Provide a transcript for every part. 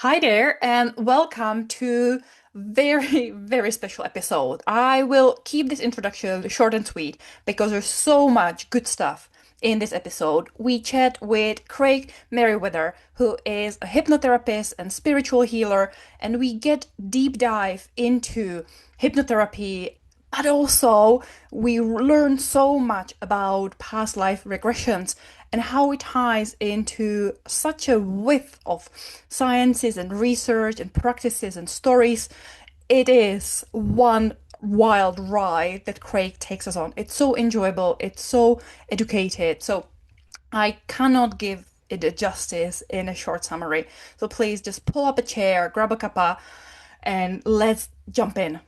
Hi there, and welcome to very, very special episode. I will keep this introduction short and sweet because there's so much good stuff in this episode. We chat with Craig Meriwether, who is a hypnotherapist and spiritual healer, and we get deep dive into hypnotherapy, but also we learn so much about past life regressions and how it ties into such a width of sciences and research and practices and stories. It is one wild ride that Craig takes us on. It's so enjoyable, it's so educated. So I cannot give it a justice in a short summary. So please just pull up a chair, grab a cuppa, and let's jump in.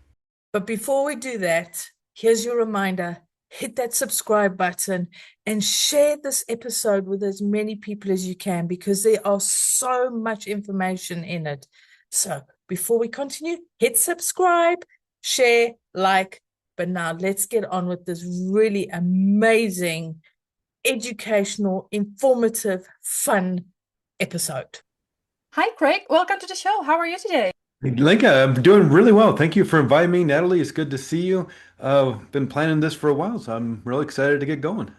But before we do that, here's your reminder: hit that subscribe button and share this episode with as many people as you can because there are so much information in it. So before we continue, hit subscribe, share, like. But now let's get on with this really amazing, educational, informative, fun episode. Hi, Craig. Welcome to the show. How are you today? Lenka, I'm doing really well. Thank you for inviting me. Natalie, it's good to see you. Been planning this for a while, so I'm really excited to get going.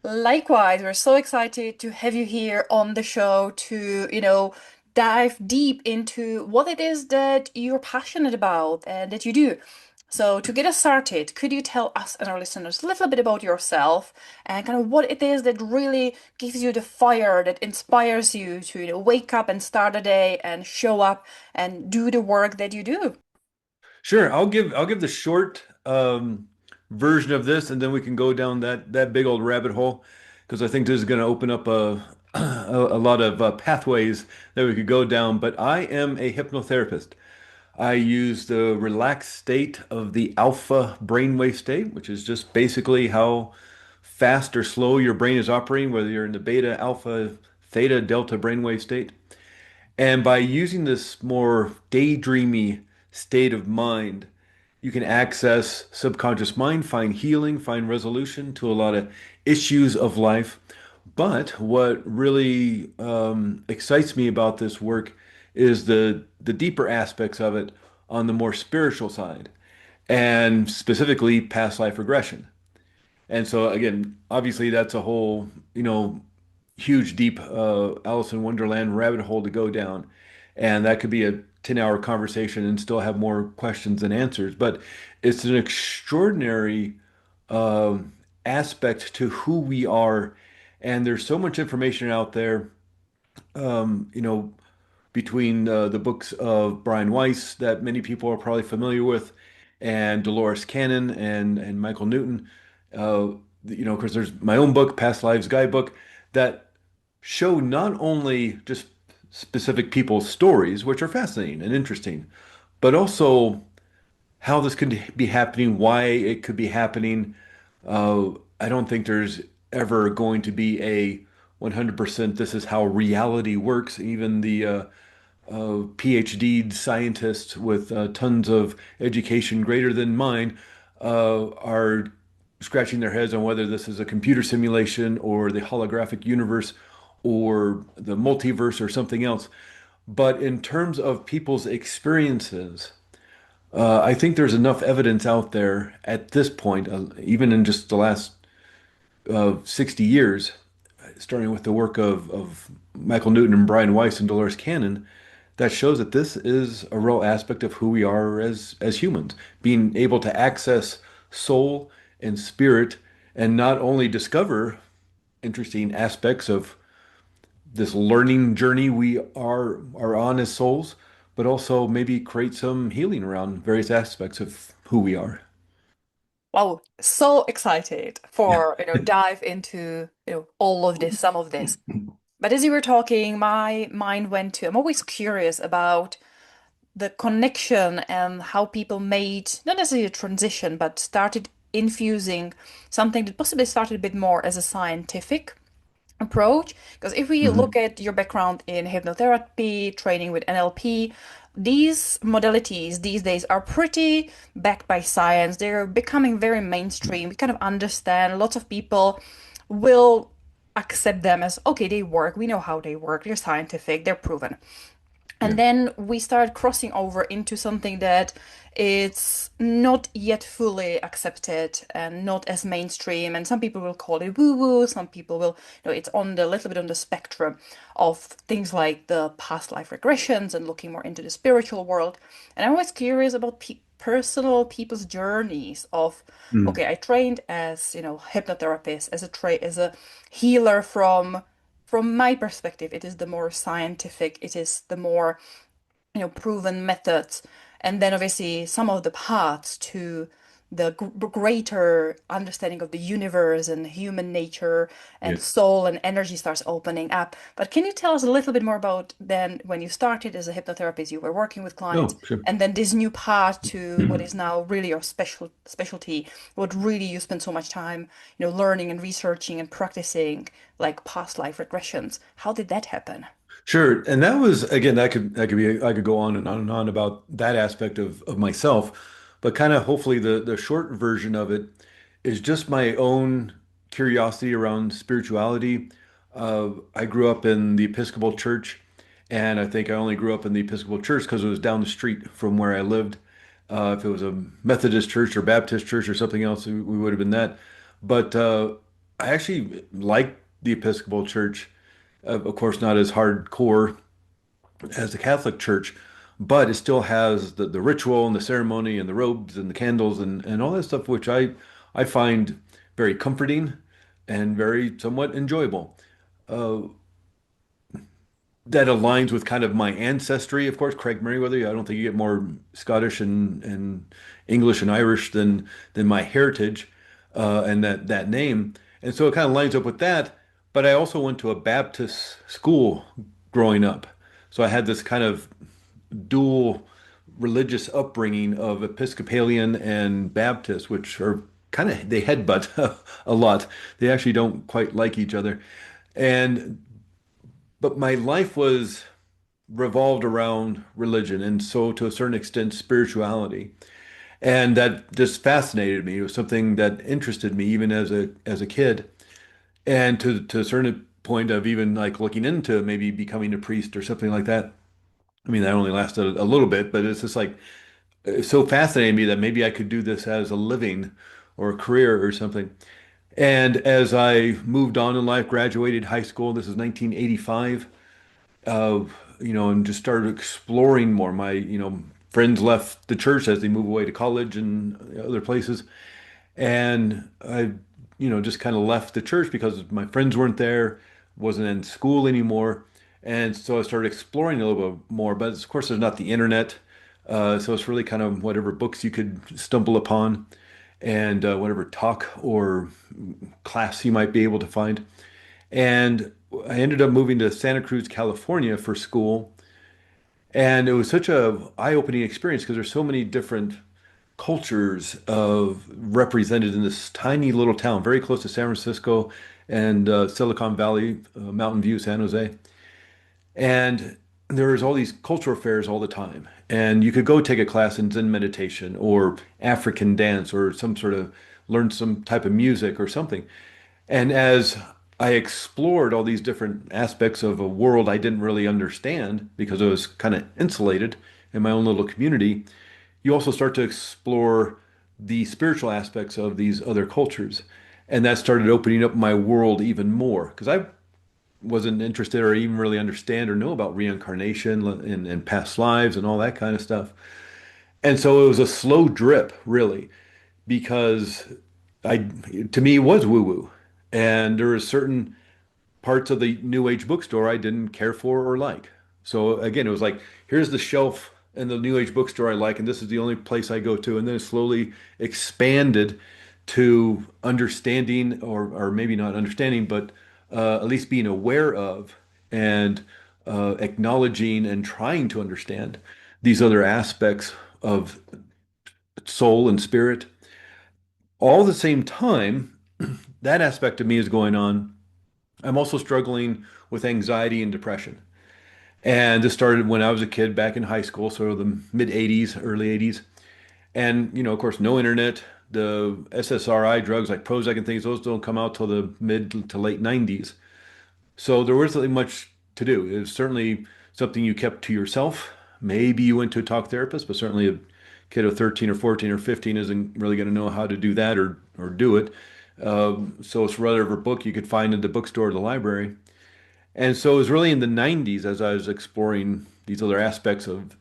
Likewise, we're so excited to have you here on the show to, dive deep into what it is that you're passionate about and that you do. So, to get us started, could you tell us and our listeners a little bit about yourself and kind of what it is that really gives you the fire that inspires you to, wake up and start a day and show up and do the work that you do? Sure, I'll give the short version of this, and then we can go down that big old rabbit hole because I think this is going to open up a lot of pathways that we could go down. But I am a hypnotherapist. I use the relaxed state of the alpha brainwave state, which is just basically how fast or slow your brain is operating, whether you're in the beta, alpha, theta, delta brainwave state. And by using this more daydreamy state of mind, you can access subconscious mind, find healing, find resolution to a lot of issues of life. But what really excites me about this work is the deeper aspects of it on the more spiritual side, and specifically past life regression. And so again, obviously that's a whole, huge, deep Alice in Wonderland rabbit hole to go down. And that could be a 10-hour conversation and still have more questions than answers. But it's an extraordinary aspect to who we are. And there's so much information out there, um, you know, between the books of Brian Weiss that many people are probably familiar with, and Dolores Cannon and Michael Newton. Because there's my own book, Past Lives Guidebook, that show not only just specific people's stories, which are fascinating and interesting, but also how this could be happening, why it could be happening. I don't think there's ever going to be a 100% this is how reality works. Even the PhD scientists with tons of education greater than mine are scratching their heads on whether this is a computer simulation or the holographic universe or the multiverse or something else. But in terms of people's experiences, I think there's enough evidence out there at this point, even in just the last 60 years, starting with the work of Michael Newton and Brian Weiss and Dolores Cannon, that shows that this is a real aspect of who we are as humans, being able to access soul and spirit and not only discover interesting aspects of this learning journey we are on as souls, but also maybe create some healing around various aspects of who we are. Wow, so excited Yeah. for, dive into, all of this, some of this. But as you were talking, my mind went to, I'm always curious about the connection and how people made, not necessarily a transition, but started infusing something that possibly started a bit more as a scientific approach. Because if we look Mhm. at your background in hypnotherapy, training with NLP, these modalities these days are pretty backed by science. They're becoming very mainstream. We kind of understand. Lots of people will accept them as okay, they work. We know how they work. They're scientific. They're proven. Yeah. And then we start crossing over into something that it's not yet fully accepted and not as mainstream. And some people will call it woo-woo. Some people will, it's on the little bit on the spectrum of things like the past life regressions and looking more into the spiritual world. And I'm always curious about personal people's journeys of, Mm. okay, I trained as, hypnotherapist, as a healer from my perspective, it is the more scientific, it is the more, proven methods. And then obviously some of the paths to the greater understanding of the universe and human nature Yeah. and soul and energy starts opening up. But can you tell us a little bit more about then when you started as a hypnotherapist, you were working with clients, Oh, sure. and then this new path to what is now really your specialty, what really you spend so much time, learning and researching and practicing, like past life regressions. How did that happen? Sure. And that was again, that could be I could go on and on about that aspect of myself, but kind of hopefully the short version of it is just my own curiosity around spirituality. I grew up in the Episcopal Church, and I think I only grew up in the Episcopal Church because it was down the street from where I lived. If it was a Methodist church or Baptist church or something else, we would have been that. But I actually liked the Episcopal Church. Of course, not as hardcore as the Catholic Church, but it still has the ritual and the ceremony and the robes and the candles and all that stuff, which I find very comforting and very somewhat enjoyable. Uh, that aligns with kind of my ancestry. Of course, Craig Meriwether. I don't think you get more Scottish and English and Irish than my heritage and that name. And so it kind of lines up with that. But I also went to a Baptist school growing up. So I had this kind of dual religious upbringing of Episcopalian and Baptist, which are kind of they headbutt a lot. They actually don't quite like each other. And but my life was revolved around religion and so to a certain extent spirituality. And that just fascinated me. It was something that interested me even as a kid. And to a certain point of even like looking into maybe becoming a priest or something like that. I mean, that only lasted a little bit, but it's just like it's so fascinating me that maybe I could do this as a living or a career or something. And as I moved on in life, graduated high school, this is 1985, and just started exploring more. My, friends left the church as they move away to college and other places. And I, just kind of left the church because my friends weren't there, wasn't in school anymore. And so I started exploring a little bit more. But of course, there's not the internet. So it's really kind of whatever books you could stumble upon and whatever talk or class you might be able to find. And I ended up moving to Santa Cruz, California for school. And it was such a eye-opening experience because there's so many different cultures of represented in this tiny little town, very close to San Francisco and Silicon Valley, Mountain View, San Jose. And there was all these cultural fairs all the time. And you could go take a class in Zen meditation or African dance or some sort of learn some type of music or something. And as I explored all these different aspects of a world I didn't really understand because I was kind of insulated in my own little community, you also start to explore the spiritual aspects of these other cultures. And that started opening up my world even more because I wasn't interested or even really understand or know about reincarnation and past lives and all that kind of stuff. And so it was a slow drip, really, because I, to me, it was woo-woo. And there were certain parts of the New Age bookstore I didn't care for or like. So again, it was like, here's the shelf in the New Age bookstore I like, and this is the only place I go to. And then it slowly expanded to understanding, or maybe not understanding, but at least being aware of and acknowledging and trying to understand these other aspects of soul and spirit. All at the same time, that aspect of me is going on. I'm also struggling with anxiety and depression. And this started when I was a kid back in high school, sort of the mid 80s, early 80s. And, of course, no internet. The SSRI drugs like Prozac and things, those don't come out till the mid to late 90s. So there wasn't really much to do. It was certainly something you kept to yourself. Maybe you went to a talk therapist, but certainly a kid of 13 or 14 or 15 isn't really going to know how to do that or do it. So it's rather of a book you could find in the bookstore or the library. And so it was really in the 90s as I was exploring these other aspects of,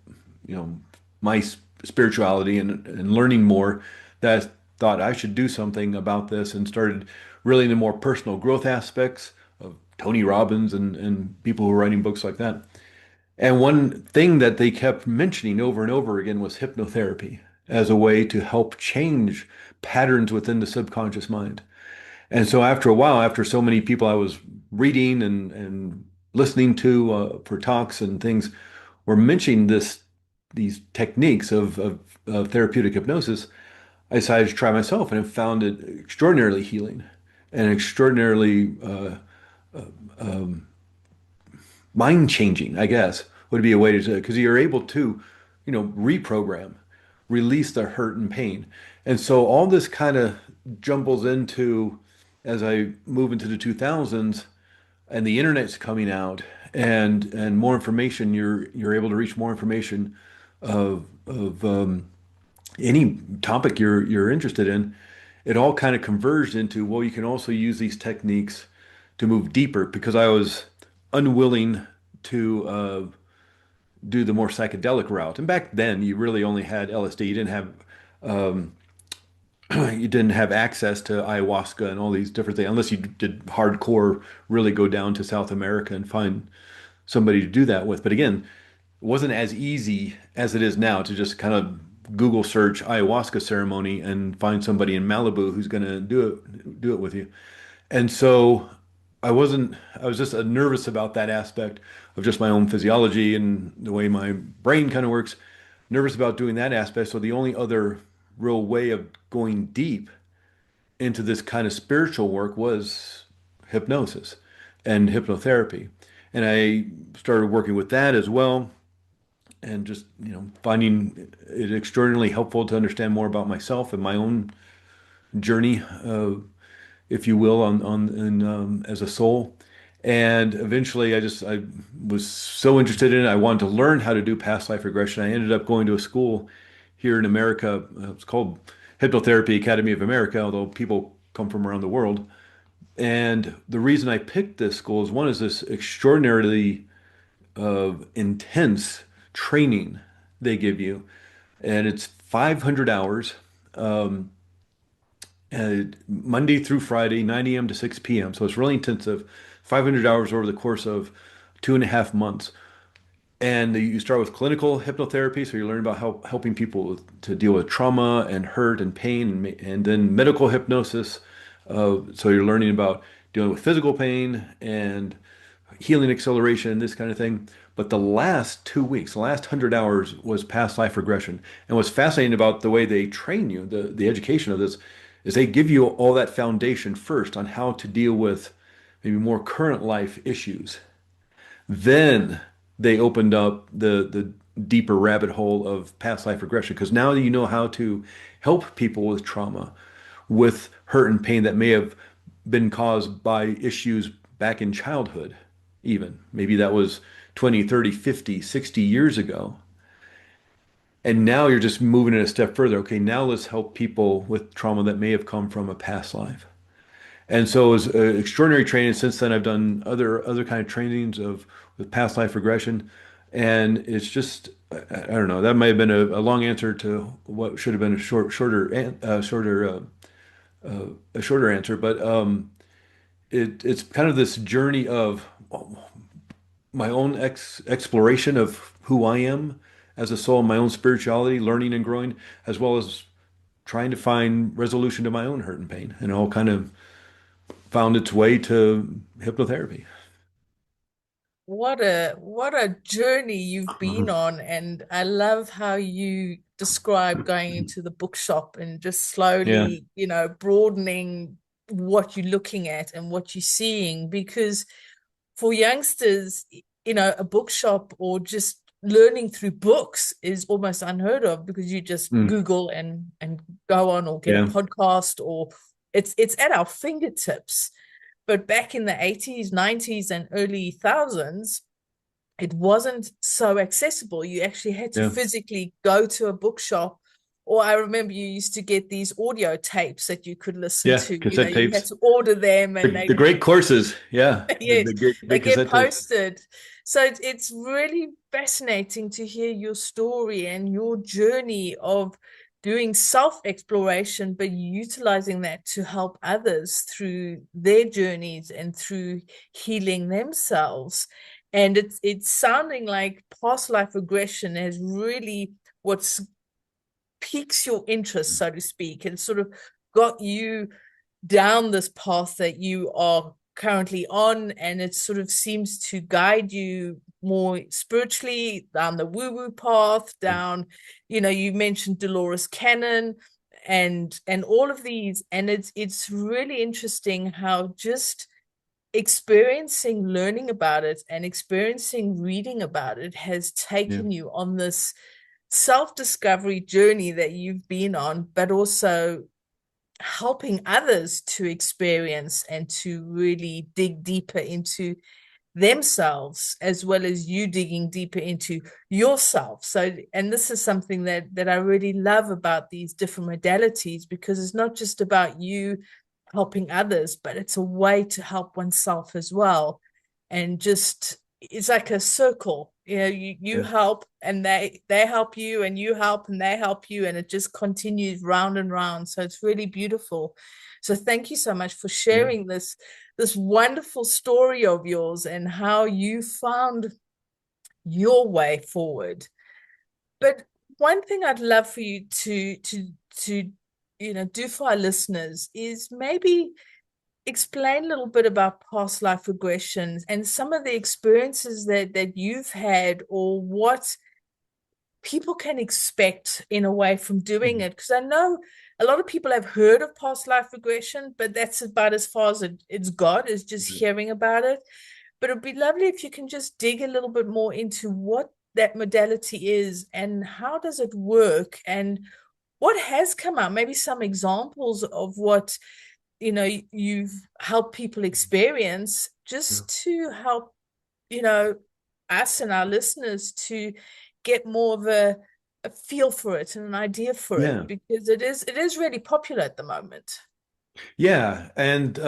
you know, my spirituality and learning more that I thought I should do something about this and started really in the more personal growth aspects of Tony Robbins and people who are writing books like that. And one thing that they kept mentioning over and over again was hypnotherapy as a way to help change patterns within the subconscious mind. And so after a while, after so many people I was reading and listening to for talks and things were mentioning these techniques of therapeutic hypnosis, I decided to try myself and have found it extraordinarily healing and extraordinarily mind changing, I guess, would be a way to do it because you're able to, reprogram, release the hurt and pain. And so all this kind of jumbles into as I move into the 2000s and the internet's coming out and more information, you're able to reach more information of any topic you're interested in. It all kind of converged into, well, you can also use these techniques to move deeper because I was unwilling to do the more psychedelic route. And back then, you really only had LSD. You didn't have you didn't have access to ayahuasca and all these different things unless you did hardcore, really go down to South America and find somebody to do that with. But again, it wasn't as easy as it is now to just kind of Google search ayahuasca ceremony and find somebody in Malibu who's going to do it with you. And so I was just nervous about that aspect of just my own physiology and the way my brain kind of works, nervous about doing that aspect. So the only other real way of going deep into this kind of spiritual work was hypnosis and hypnotherapy. And I started working with that as well and just, finding it extraordinarily helpful to understand more about myself and my own journey if you will, as a soul. And eventually, I was so interested in it. I wanted to learn how to do past life regression. I ended up going to a school here in America. It's called Hypnotherapy Academy of America, although people come from around the world. And the reason I picked this school is one is this extraordinarily intense training they give you, and it's 500 hours. Um, Monday through Friday, 9 a.m. to 6 p.m. So it's really intensive, 500 hours over the course of 2.5 months. And you start with clinical hypnotherapy, so you learn about helping people to deal with trauma and hurt and pain, and then medical hypnosis. So you're learning about dealing with physical pain and healing acceleration and this kind of thing. But the last 2 weeks, the last 100 hours was past life regression. And what's fascinating about the way they train you, the education of this, is they give you all that foundation first on how to deal with maybe more current life issues. Then they opened up the deeper rabbit hole of past life regression because now you know how to help people with trauma, with hurt and pain that may have been caused by issues back in childhood, even. Maybe that was 20, 30, 50, 60 years ago. And now you're just moving it a step further. Okay, now let's help people with trauma that may have come from a past life. And so it was extraordinary training. Since then, I've done other kind of trainings of with past life regression, and it's just I don't know. That might have been a long answer to what should have been a shorter answer, but it's kind of this journey of my own exploration of who I am as a soul, my own spirituality, learning and growing, as well as trying to find resolution to my own hurt and pain, and it all kind of found its way to hypnotherapy. What a journey you've been on, and I love how you describe going into the bookshop and just Yeah, slowly, broadening what you're looking at and what you're seeing. Because for youngsters, a bookshop or just learning through books is almost unheard of because you just mm, Google and go on or get a yeah, podcast, or it's at our fingertips. But back in the 80s, 90s, and early thousands, it wasn't so accessible. You actually had to Yeah. physically go to a bookshop. Or I remember you used to get these audio tapes that you could listen Yeah. to. Cassette You had tapes. to order them and The great courses. Yeah. yes, The great they big get cassette tapes. posted. So it's really fascinating to hear your story and your journey of doing self-exploration, but utilizing that to help others through their journeys and through healing themselves. And it's sounding like past life regression has really what's piques your interest, so to speak, and sort of got you down this path that you are currently on, and it sort of seems to guide you more spiritually down the woo-woo path, down, you mentioned Dolores Cannon and all of these, and it's really interesting how just experiencing learning about it and experiencing reading about it has Yeah. taken you on this self-discovery journey that you've been on, but also helping others to experience and to really dig deeper into themselves, as well as you digging deeper into yourself. So, and this is something that I really love about these different modalities, because it's not just about you helping others, but it's a way to help oneself as well. And just it's like a circle. You Yeah. help and they help you, and you help and they help you, and it just continues round and round. So it's really beautiful. So thank you so much for Yeah. sharing this wonderful story of yours and how you found your way forward. But one thing I'd love for you to do for our listeners is maybe explain a little bit about past life regressions and some of the experiences that you've had, or what people can expect in a way from doing Mhm. it. Because I know a lot of people have heard of past life regression, but that's about as far as it's got, is just Right. hearing about it. But it'd be lovely if you can just dig a little bit more into what that modality is and how does it work and what has come out, maybe some examples of what you've helped people experience, Yeah. just to help you know us and our listeners to get more of a feel for it and an idea for it, Yeah. because it is really popular at the moment. Yeah. And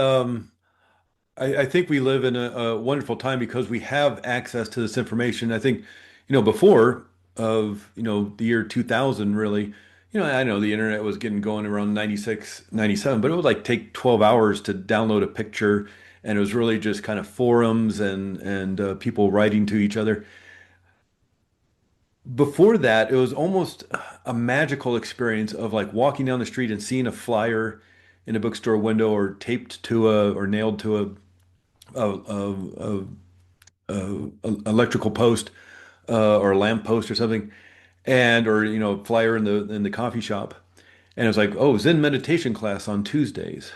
I think we live in a wonderful time because we have access to this information. I think, before of, the year 2000, really, I know the internet was getting going around 96, 97, but it would like take 12 hours to download a picture. And it was really just kind of forums and people writing to each other. Before that, it was almost a magical experience of like walking down the street and seeing a flyer in a bookstore window or taped to or nailed to a electrical post or a lamp post or something, and or flyer in the coffee shop, and it's like, oh, Zen meditation class on Tuesdays,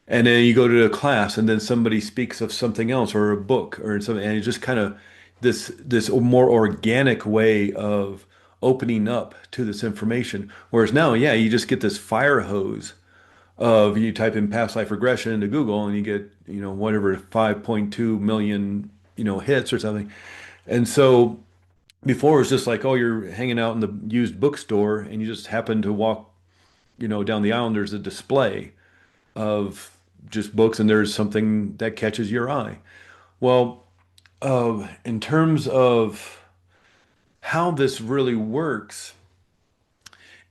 and then you go to a class, and then somebody speaks of something else or a book or something, and it's just kind of this more organic way of opening up to this information. Whereas now, yeah, you just get this fire hose of you type in past life regression into Google and you get, whatever 5.2 million, hits or something. And so before it was just like, oh, you're hanging out in the used bookstore and you just happen to walk, down the aisle and there's a display of just books and there's something that catches your eye. Well, in terms of how this really works,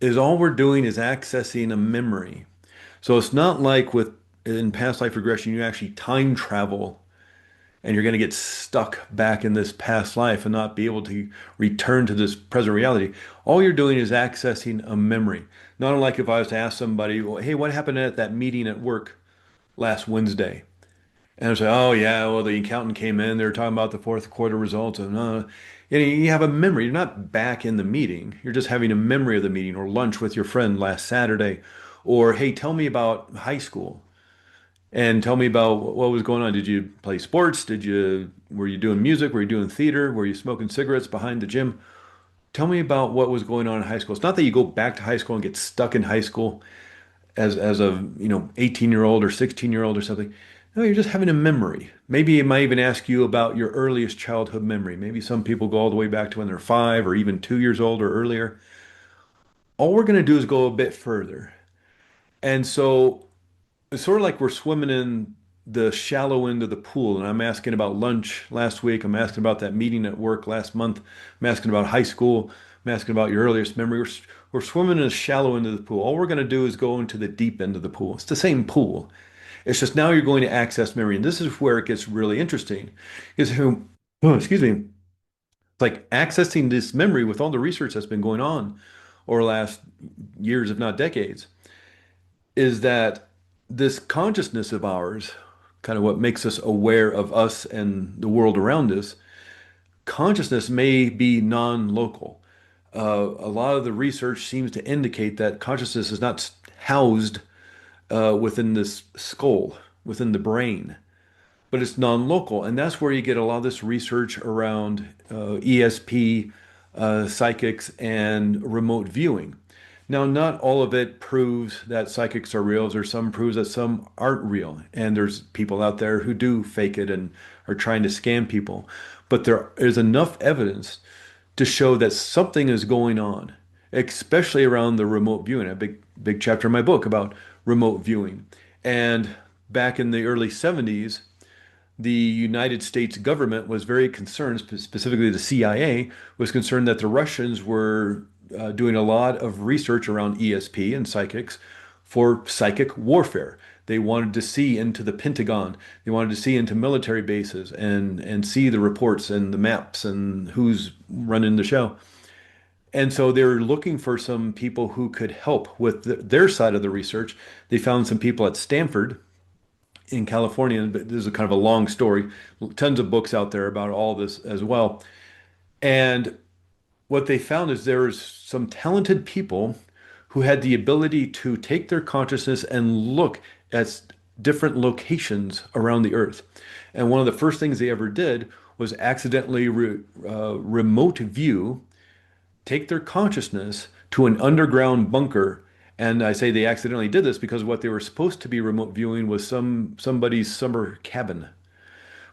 is all we're doing is accessing a memory. So it's not like with in past life regression, you actually time travel and you're going to get stuck back in this past life and not be able to return to this present reality. All you're doing is accessing a memory. Not unlike if I was to ask somebody, well, hey, what happened at that meeting at work last Wednesday? And I say, oh yeah, well the accountant came in, they were talking about the fourth quarter results, and you have a memory. You're not back in the meeting. You're just having a memory of the meeting or lunch with your friend last Saturday, or hey, tell me about high school and tell me about what was going on. Did you play sports? Were you doing music? Were you doing theater? Were you smoking cigarettes behind the gym? Tell me about what was going on in high school. It's not that you go back to high school and get stuck in high school as a 18-year-old or 16-year-old or something. No, you're just having a memory. Maybe it might even ask you about your earliest childhood memory. Maybe some people go all the way back to when they're 5 or even 2 years old or earlier. All we're going to do is go a bit further. And so it's sort of like we're swimming in the shallow end of the pool. And I'm asking about lunch last week. I'm asking about that meeting at work last month. I'm asking about high school. I'm asking about your earliest memory. We're swimming in the shallow end of the pool. All we're going to do is go into the deep end of the pool. It's the same pool. It's just now you're going to access memory. And this is where it gets really interesting. Is who, oh, excuse me, it's like accessing this memory with all the research that's been going on over the last years, if not decades, is that this consciousness of ours, kind of what makes us aware of us and the world around us, consciousness may be non-local. A lot of the research seems to indicate that consciousness is not housed within this skull, within the brain, but it's non-local. And that's where you get a lot of this research around ESP, psychics, and remote viewing. Now, not all of it proves that psychics are real. There's some proves that some aren't real. And there's people out there who do fake it and are trying to scam people. But there is enough evidence to show that something is going on, especially around the remote viewing. A big chapter in my book about remote viewing. And back in the early 70s, the United States government was very concerned, specifically the CIA, was concerned that the Russians were doing a lot of research around ESP and psychics for psychic warfare. They wanted to see into the Pentagon. They wanted to see into military bases and see the reports and the maps and who's running the show. And so they were looking for some people who could help with their side of the research. They found some people at Stanford in California. But this is a kind of a long story. Tons of books out there about all this as well. And what they found is there was some talented people who had the ability to take their consciousness and look at different locations around the earth. And one of the first things they ever did was accidentally remote view, take their consciousness to an underground bunker. And I say they accidentally did this because what they were supposed to be remote viewing was somebody's summer cabin.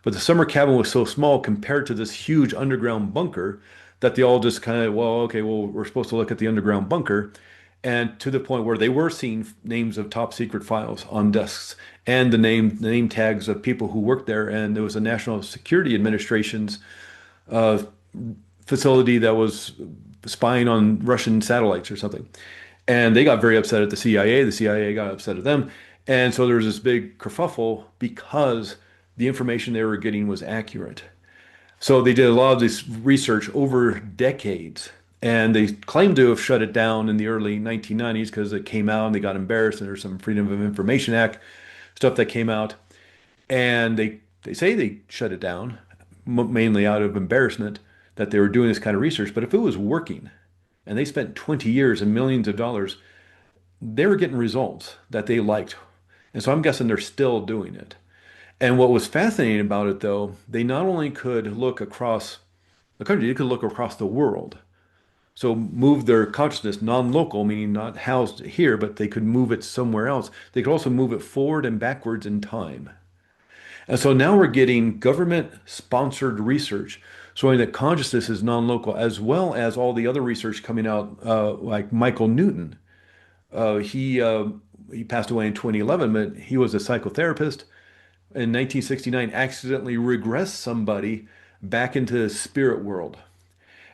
But the summer cabin was so small compared to this huge underground bunker that they all just kind of, well, okay, well, we're supposed to look at the underground bunker. And to the point where they were seeing names of top secret files on desks and the name tags of people who worked there. And there was a National Security Administration's uh, facility that was spying on Russian satellites or something. And they got very upset at the CIA. The CIA got upset at them. And so there was this big kerfuffle because the information they were getting was accurate. So they did a lot of this research over decades, and they claimed to have shut it down in the early 1990s because it came out and they got embarrassed, and there's some Freedom of Information Act stuff that came out, and they say they shut it down mainly out of embarrassment that they were doing this kind of research. But if it was working, and they spent 20 years and millions of dollars, they were getting results that they liked. And so I'm guessing they're still doing it. And what was fascinating about it, though, they not only could look across the country, they could look across the world. So move their consciousness non-local, meaning not housed here, but they could move it somewhere else. They could also move it forward and backwards in time. And so now we're getting government-sponsored research showing that consciousness is non-local, as well as all the other research coming out, like Michael Newton. He passed away in 2011, but he was a psychotherapist in 1969 accidentally regressed somebody back into the spirit world.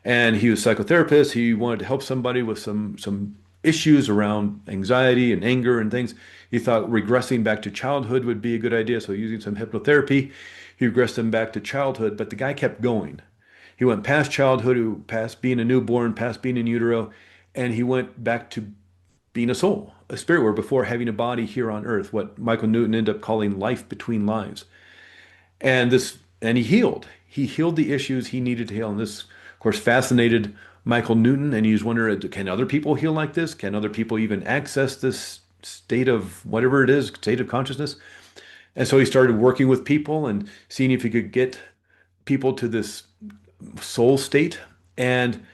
And he was a psychotherapist. He wanted to help somebody with some issues around anxiety and anger and things. He thought regressing back to childhood would be a good idea. So using some hypnotherapy, he regressed them back to childhood. But the guy kept going. He went past childhood, past being a newborn, past being in utero, and he went back to being a soul, a spirit world before having a body here on earth, what Michael Newton ended up calling life between lives. And he healed. He healed the issues he needed to heal. And this, of course, fascinated Michael Newton. And he was wondering, can other people heal like this? Can other people even access this state of whatever it is, state of consciousness? And so he started working with people and seeing if he could get people to this soul state. And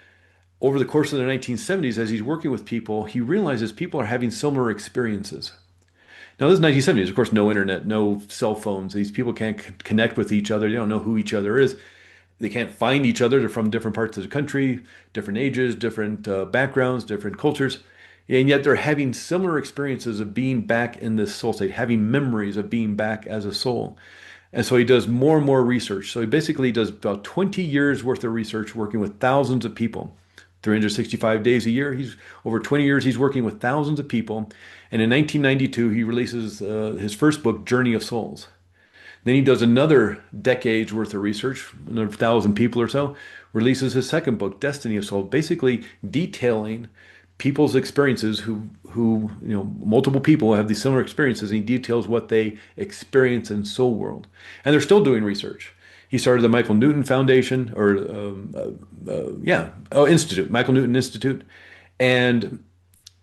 over the course of the 1970s, as he's working with people, he realizes people are having similar experiences. Now, this is 1970s, of course, no internet, no cell phones. These people can't connect with each other. They don't know who each other is. They can't find each other. They're from different parts of the country, different ages, different backgrounds, different cultures. And yet they're having similar experiences of being back in this soul state, having memories of being back as a soul. And so he does more and more research. So he basically does about 20 years worth of research working with thousands of people. 365 days a year. He's over 20 years. He's working with thousands of people. And in 1992, he releases his first book, Journey of Souls. Then he does another decade's worth of research, another 1,000 people or so, releases his second book, Destiny of Soul, basically detailing people's experiences multiple people have these similar experiences, and he details what they experience in soul world. And they're still doing research. He started the Michael Newton Foundation, or Institute, Michael Newton Institute, and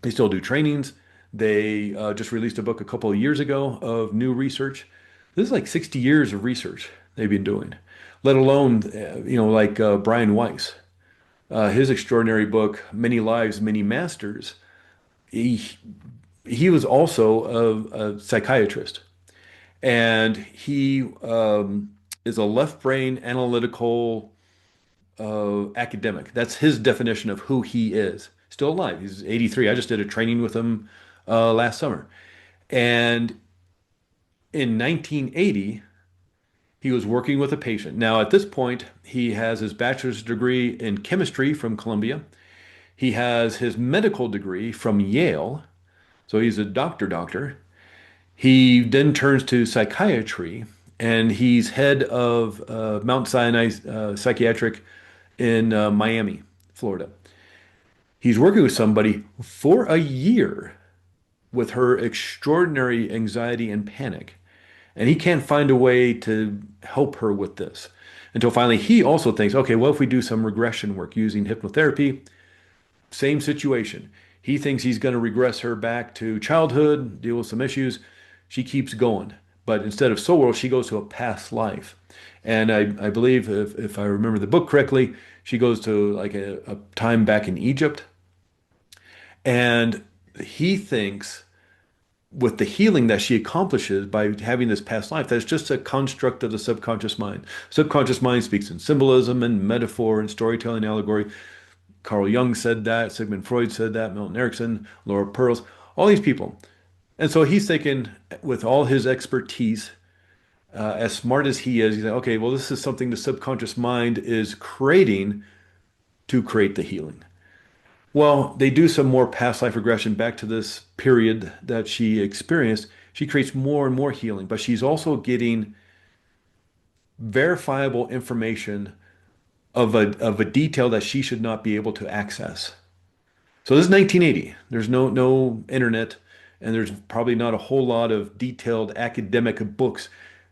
they still do trainings. They just released a book a couple of years ago of new research. This is like 60 years of research they've been doing, let alone, like Brian Weiss, his extraordinary book, Many Lives, Many Masters. He, he was also a psychiatrist, and he is a left brain analytical academic. That's his definition of who he is. Still alive. He's 83. I just did a training with him last summer. And in 1980, he was working with a patient. Now, at this point, he has his bachelor's degree in chemistry from Columbia. He has his medical degree from Yale. So he's a doctor. He then turns to psychiatry, and he's head of Mount Sinai Psychiatric in Miami, Florida. He's working with somebody for a year with her extraordinary anxiety and panic. And he can't find a way to help her with this until finally he also thinks, okay, well, if we do some regression work using hypnotherapy, same situation. He thinks he's going to regress her back to childhood, deal with some issues. She keeps going. But instead of soul world, she goes to a past life. And I believe, if I remember the book correctly, she goes to like a time back in Egypt. And he thinks with the healing that she accomplishes by having this past life, that's just a construct of the subconscious mind. Subconscious mind speaks in symbolism and metaphor and storytelling allegory. Carl Jung said that, Sigmund Freud said that, Milton Erickson, Laura Pearls, all these people. And so he's thinking, with all his expertise, as smart as he is, he's like, okay, well, this is something the subconscious mind is creating to create the healing. Well, they do some more past life regression back to this period that she experienced. She creates more and more healing, but she's also getting verifiable information of a detail that she should not be able to access. So this is 1980. There's no internet, and there's probably not a whole lot of detailed academic books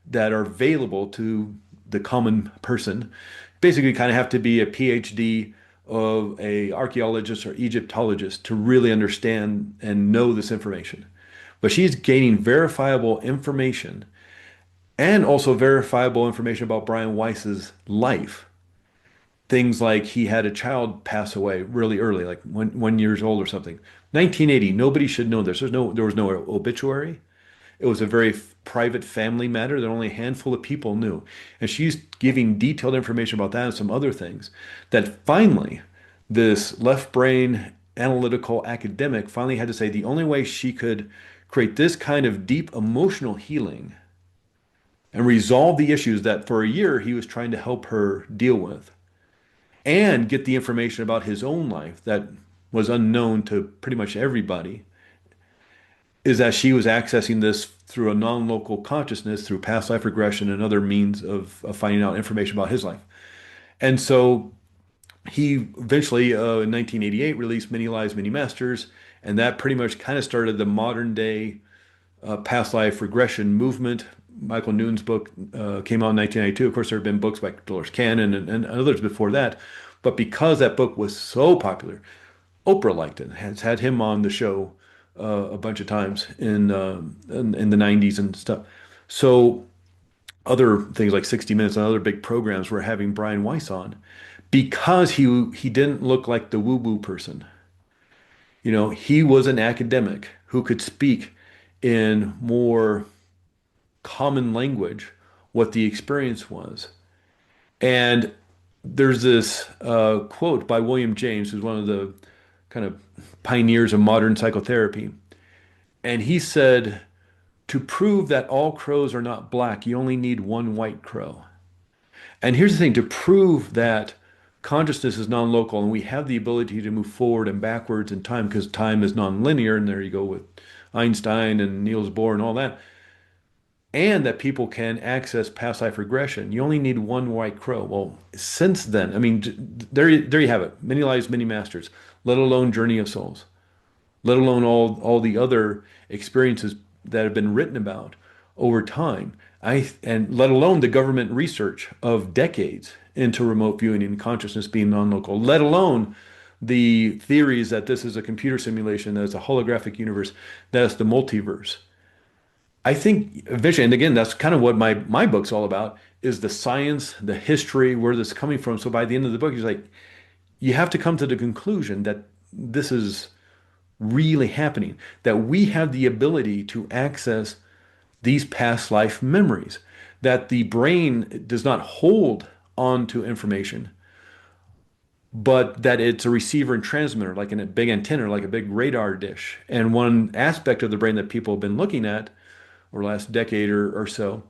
that are available to the common person. Basically, you kind of have to be a PhD of a archaeologist or Egyptologist to really understand and know this information. But she's gaining verifiable information and also verifiable information about Brian Weiss's life. Things like he had a child pass away really early, like 1 year old or something. 1980, nobody should know this. There was no obituary. It was a very private family matter that only a handful of people knew. And she's giving detailed information about that and some other things that finally this left brain analytical academic finally had to say the only way she could create this kind of deep emotional healing and resolve the issues that for a year he was trying to help her deal with and get the information about his own life that was unknown to pretty much everybody is that she was accessing this through a non-local consciousness, through past life regression and other means of finding out information about his life. And so he eventually, in 1988, released Many Lives, Many Masters, and that pretty much kind of started the modern day past life regression movement. Michael Newton's book came out in 1992. Of course, there have been books by Dolores Cannon and others before that. But because that book was so popular, Oprah liked it, has had him on the show a bunch of times in the 90s and stuff. So other things like 60 Minutes and other big programs were having Brian Weiss on because he didn't look like the woo-woo person. He was an academic who could speak in more common language what the experience was. And there's this quote by William James, who's one of the kind of pioneers of modern psychotherapy. And he said, to prove that all crows are not black, you only need one white crow. And here's the thing, to prove that consciousness is non-local and we have the ability to move forward and backwards in time because time is non-linear, and there you go with Einstein and Niels Bohr and all that, and that people can access past life regression, you only need one white crow. Well, since then, I mean, there you have it. Many lives, many masters, let alone Journey of Souls, let alone all the other experiences that have been written about over time. And let alone the government research of decades into remote viewing and consciousness being non-local, let alone the theories that this is a computer simulation, that it's a holographic universe, that it's the multiverse. I think eventually, and again, that's kind of what my book's all about, is the science, the history, where this is coming from. So by the end of the book, he's like, you have to come to the conclusion that this is really happening, that we have the ability to access these past life memories, that the brain does not hold on to information, but that it's a receiver and transmitter, like in a big antenna, like a big radar dish. And one aspect of the brain that people have been looking at over the last decade or so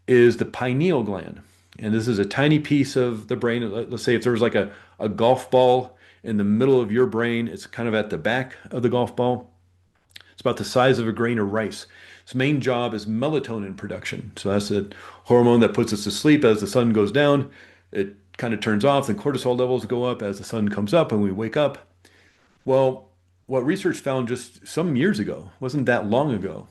is the pineal gland. And this is a tiny piece of the brain. Let's say if there was like a golf ball in the middle of your brain, it's kind of at the back of the golf ball. It's about the size of a grain of rice. Its main job is melatonin production. So that's a hormone that puts us to sleep as the sun goes down. It kind of turns off, and cortisol levels go up as the sun comes up and we wake up. Well, what research found just some years ago, wasn't that long ago,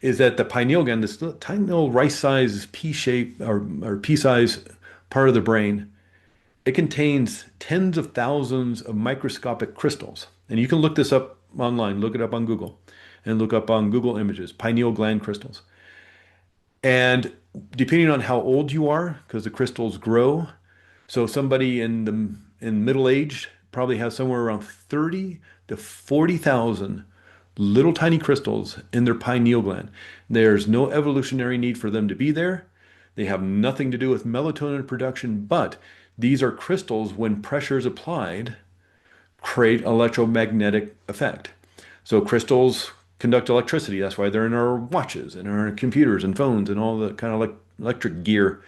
is that the pineal gland, this little, tiny little rice-size pea shape or pea-size part of the brain, it contains tens of thousands of microscopic crystals. And you can look this up online, look it up on Google, and look up on Google Images, pineal gland crystals. And depending on how old you are, because the crystals grow, so somebody in middle age probably has somewhere around 30 to 40,000 little tiny crystals in their pineal gland. There's no evolutionary need for them to be there. They have nothing to do with melatonin production, but these are crystals, when pressure is applied, create electromagnetic effect. So crystals conduct electricity. That's why they're in our watches and our computers and phones and all the kind of like electric gear.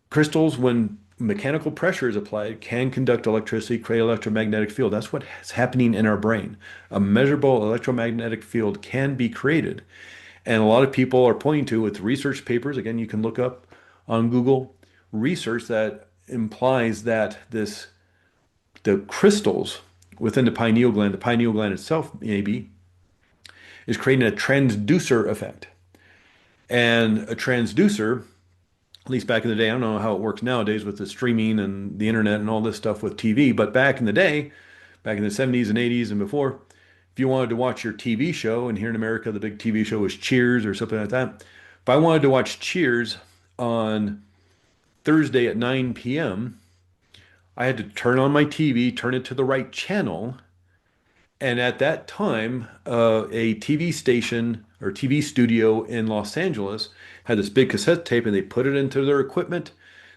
Crystals, when mechanical pressure is applied, can conduct electricity, create electromagnetic field. That's what's happening in our brain. A measurable electromagnetic field can be created. And a lot of people are pointing to with research papers, again, you can look up on Google, research that implies that the crystals within the pineal gland itself maybe, is creating a transducer effect. And a transducer, at least back in the day, I don't know how it works nowadays with the streaming and the internet and all this stuff with TV, but back in the day, back in the 70s and 80s and before, if you wanted to watch your TV show, and here in America, the big TV show was Cheers or something like that. If I wanted to watch Cheers on Thursday at 9 p.m., I had to turn on my TV, turn it to the right channel. And at that time, a TV station or TV studio in Los Angeles had this big cassette tape, and they put it into their equipment.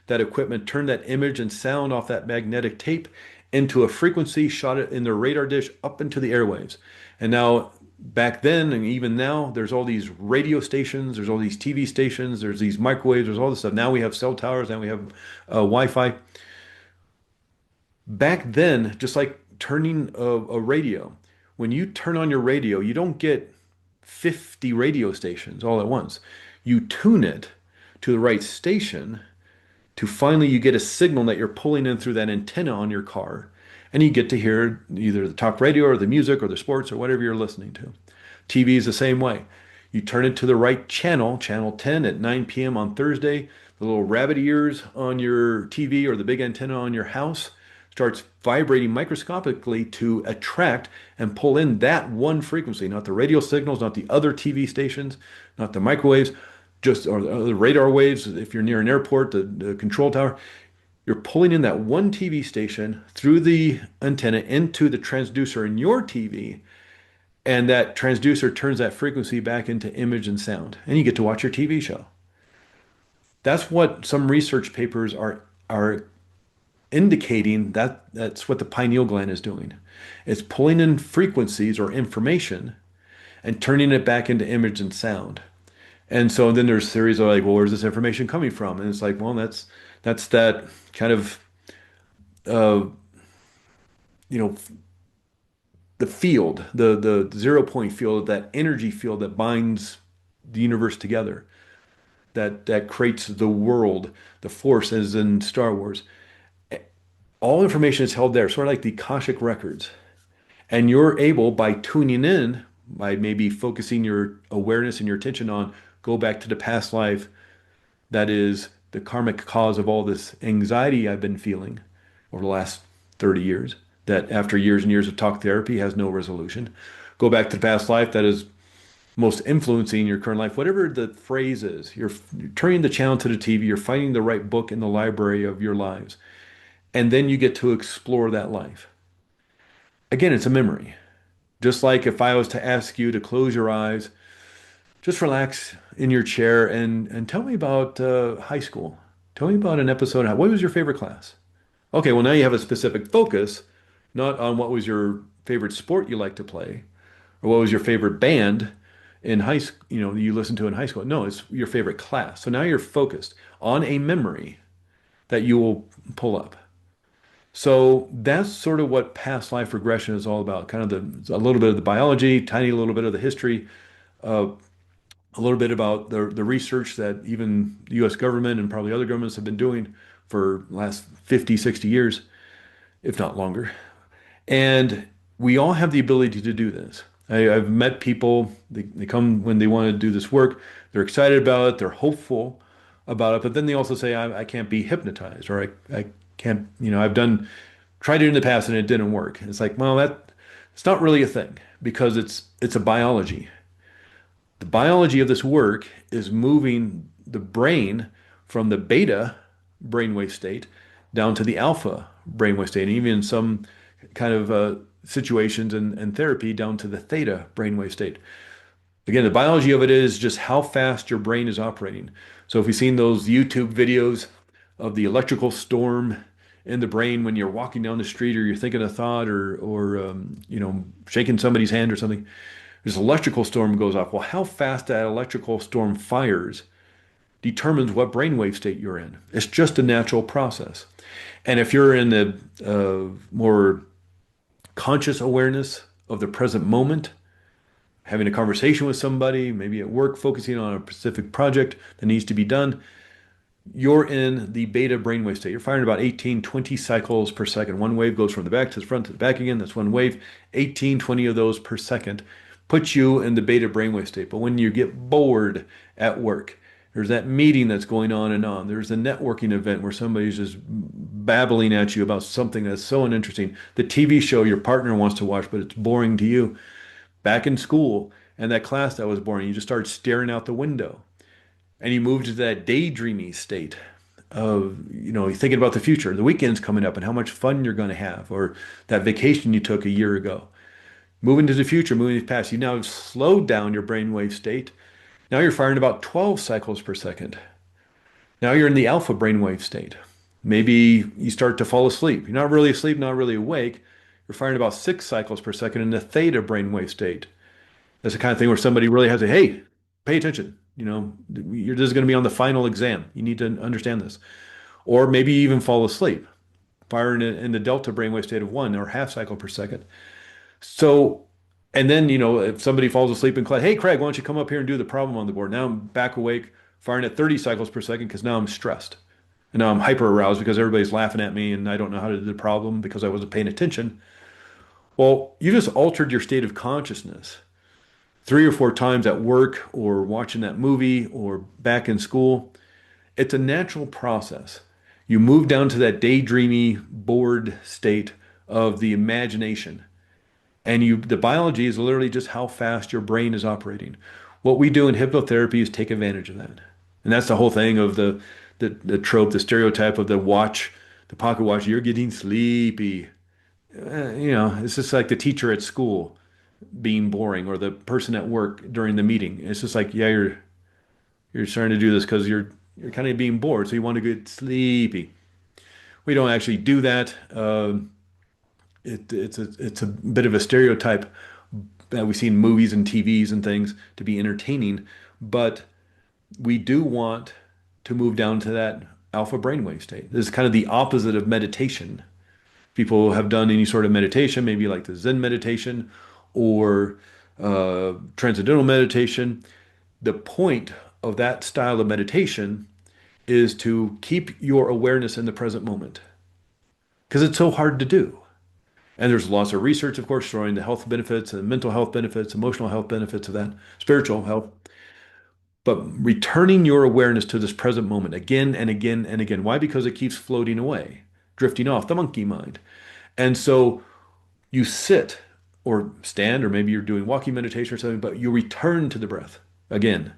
That equipment turned that image and sound off that magnetic tape into a frequency, shot it in their radar dish up into the airwaves. And now, back then, and even now, there's all these radio stations, there's all these TV stations, there's these microwaves, there's all this stuff. Now we have cell towers, now we have Wi-Fi. Back then, just like turning a radio, when you turn on your radio, you don't get 50 radio stations all at once. You tune it to the right station to finally you get a signal that you're pulling in through that antenna on your car, and you get to hear either the talk radio or the music or the sports or whatever you're listening to. TV is the same way. You turn it to the right channel, channel 10 at 9 p.m. on Thursday. The little rabbit ears on your TV or the big antenna on your house starts vibrating microscopically to attract and pull in that one frequency, not the radio signals, not the other TV stations, not the microwaves, just or the radar waves. If you're near an airport, the control tower, you're pulling in that one TV station through the antenna into the transducer in your TV, And that transducer turns that frequency back into image and sound, and you get to watch your TV show. That's what some research papers are indicating that that's what the pineal gland is doing. It's pulling in frequencies or information and turning it back into image and sound. And so then there's theories of like, well, where's this information coming from? And it's like, well, that's that kind of uh, you know, the field, the 0 point field, that energy field that binds the universe together, that creates the world, the force as in Star Wars. All information is held there, sort of like the Akashic records. And you're able, by tuning in, by maybe focusing your awareness and your attention on, go back to the past life that is the karmic cause of all this anxiety I've been feeling over the last 30 years, that after years and years of talk therapy has no resolution. Go back to the past life that is most influencing your current life, whatever the phrase is. You're turning the channel to the TV, you're finding the right book in the library of your lives, and then you get to explore that life. Again, it's a memory. Just like if I was to ask you to close your eyes, just relax in your chair and tell me about high school. Tell me about an episode. What was your favorite class? Okay, well, now you have a specific focus, not on what was your favorite sport you like to play or what was your favorite band in high school, you listened to in high school. No, it's your favorite class. So now you're focused on a memory that you will pull up. So that's sort of what past life regression is all about. Kind of a little bit of the biology, tiny little bit of the history, uh, a little bit about the research that even the US government and probably other governments have been doing for the last 50, 60 years, if not longer. And we all have the ability to do this. I've met people, they come when they want to do this work, they're excited about it, they're hopeful about it, but then they also say, I can't be hypnotized, or I can't, I've tried it in the past and it didn't work. And it's like, well, it's not really a thing because it's a biology. The biology of this work is moving the brain from the beta brainwave state down to the alpha brainwave state, and even in some kind of situations and therapy down to the theta brainwave state. Again, the biology of it is just how fast your brain is operating. So if you've seen those YouTube videos of the electrical storm in the brain when you're walking down the street or you're thinking a thought or shaking somebody's hand or something, this electrical storm goes off. Well, how fast that electrical storm fires determines what brainwave state you're in. It's just a natural process. And if you're in the more conscious awareness of the present moment, having a conversation with somebody, maybe at work, focusing on a specific project that needs to be done, you're in the beta brainwave state. You're firing about 18, 20 cycles per second. One wave goes from the back to the front to the back again. That's one wave. 18, 20 of those per second puts you in the beta brainwave state. But when you get bored at work, there's that meeting that's going on and on. There's a networking event where somebody's just babbling at you about something that's so uninteresting. The TV show your partner wants to watch, but it's boring to you. Back in school, and that class that was boring, you just start staring out the window. And you move to that daydreamy state of, you're thinking about the future, the weekend's coming up and how much fun you're going to have, or that vacation you took a year ago. Moving to the future, moving to the past, you now have slowed down your brainwave state. Now you're firing about 12 cycles per second. Now you're in the alpha brainwave state. Maybe you start to fall asleep. You're not really asleep, not really awake. You're firing about 6 cycles per second in the theta brainwave state. That's the kind of thing where somebody really has to, hey, pay attention. This is going to be on the final exam. You need to understand this. Or maybe you even fall asleep, firing in the delta brainwave state of 1 or half cycle per second. So, and then, if somebody falls asleep in class, hey, Craig, why don't you come up here and do the problem on the board? Now I'm back awake, firing at 30 cycles per second because now I'm stressed. And now I'm hyper aroused because everybody's laughing at me and I don't know how to do the problem because I wasn't paying attention. Well, you just altered your state of consciousness 3 or 4 times at work or watching that movie or back in school. It's a natural process. You move down to that daydreamy, bored state of the imagination. And the biology is literally just how fast your brain is operating. What we do in hypnotherapy is take advantage of that. And that's the whole thing of the trope, the stereotype of the watch, the pocket watch, you're getting sleepy. It's just like the teacher at school. being boring or the person at work during the meeting. It's just like, yeah, you're starting to do this because you're kind of being bored, so you want to get sleepy. We don't actually do that. It's a bit of a stereotype that we see in movies and TVs and things to be entertaining, but we do want to move down to that alpha brainwave state. This is kind of the opposite of meditation. People have done any sort of meditation, maybe like the Zen meditation or transcendental meditation. The point of that style of meditation is to keep your awareness in the present moment because it's so hard to do. And there's lots of research, of course, showing the health benefits and mental health benefits, emotional health benefits of that, spiritual health. But returning your awareness to this present moment again and again and again. Why? Because it keeps floating away, drifting off the monkey mind. And so you sit or stand, or maybe you're doing walking meditation or something, but you return to the breath again.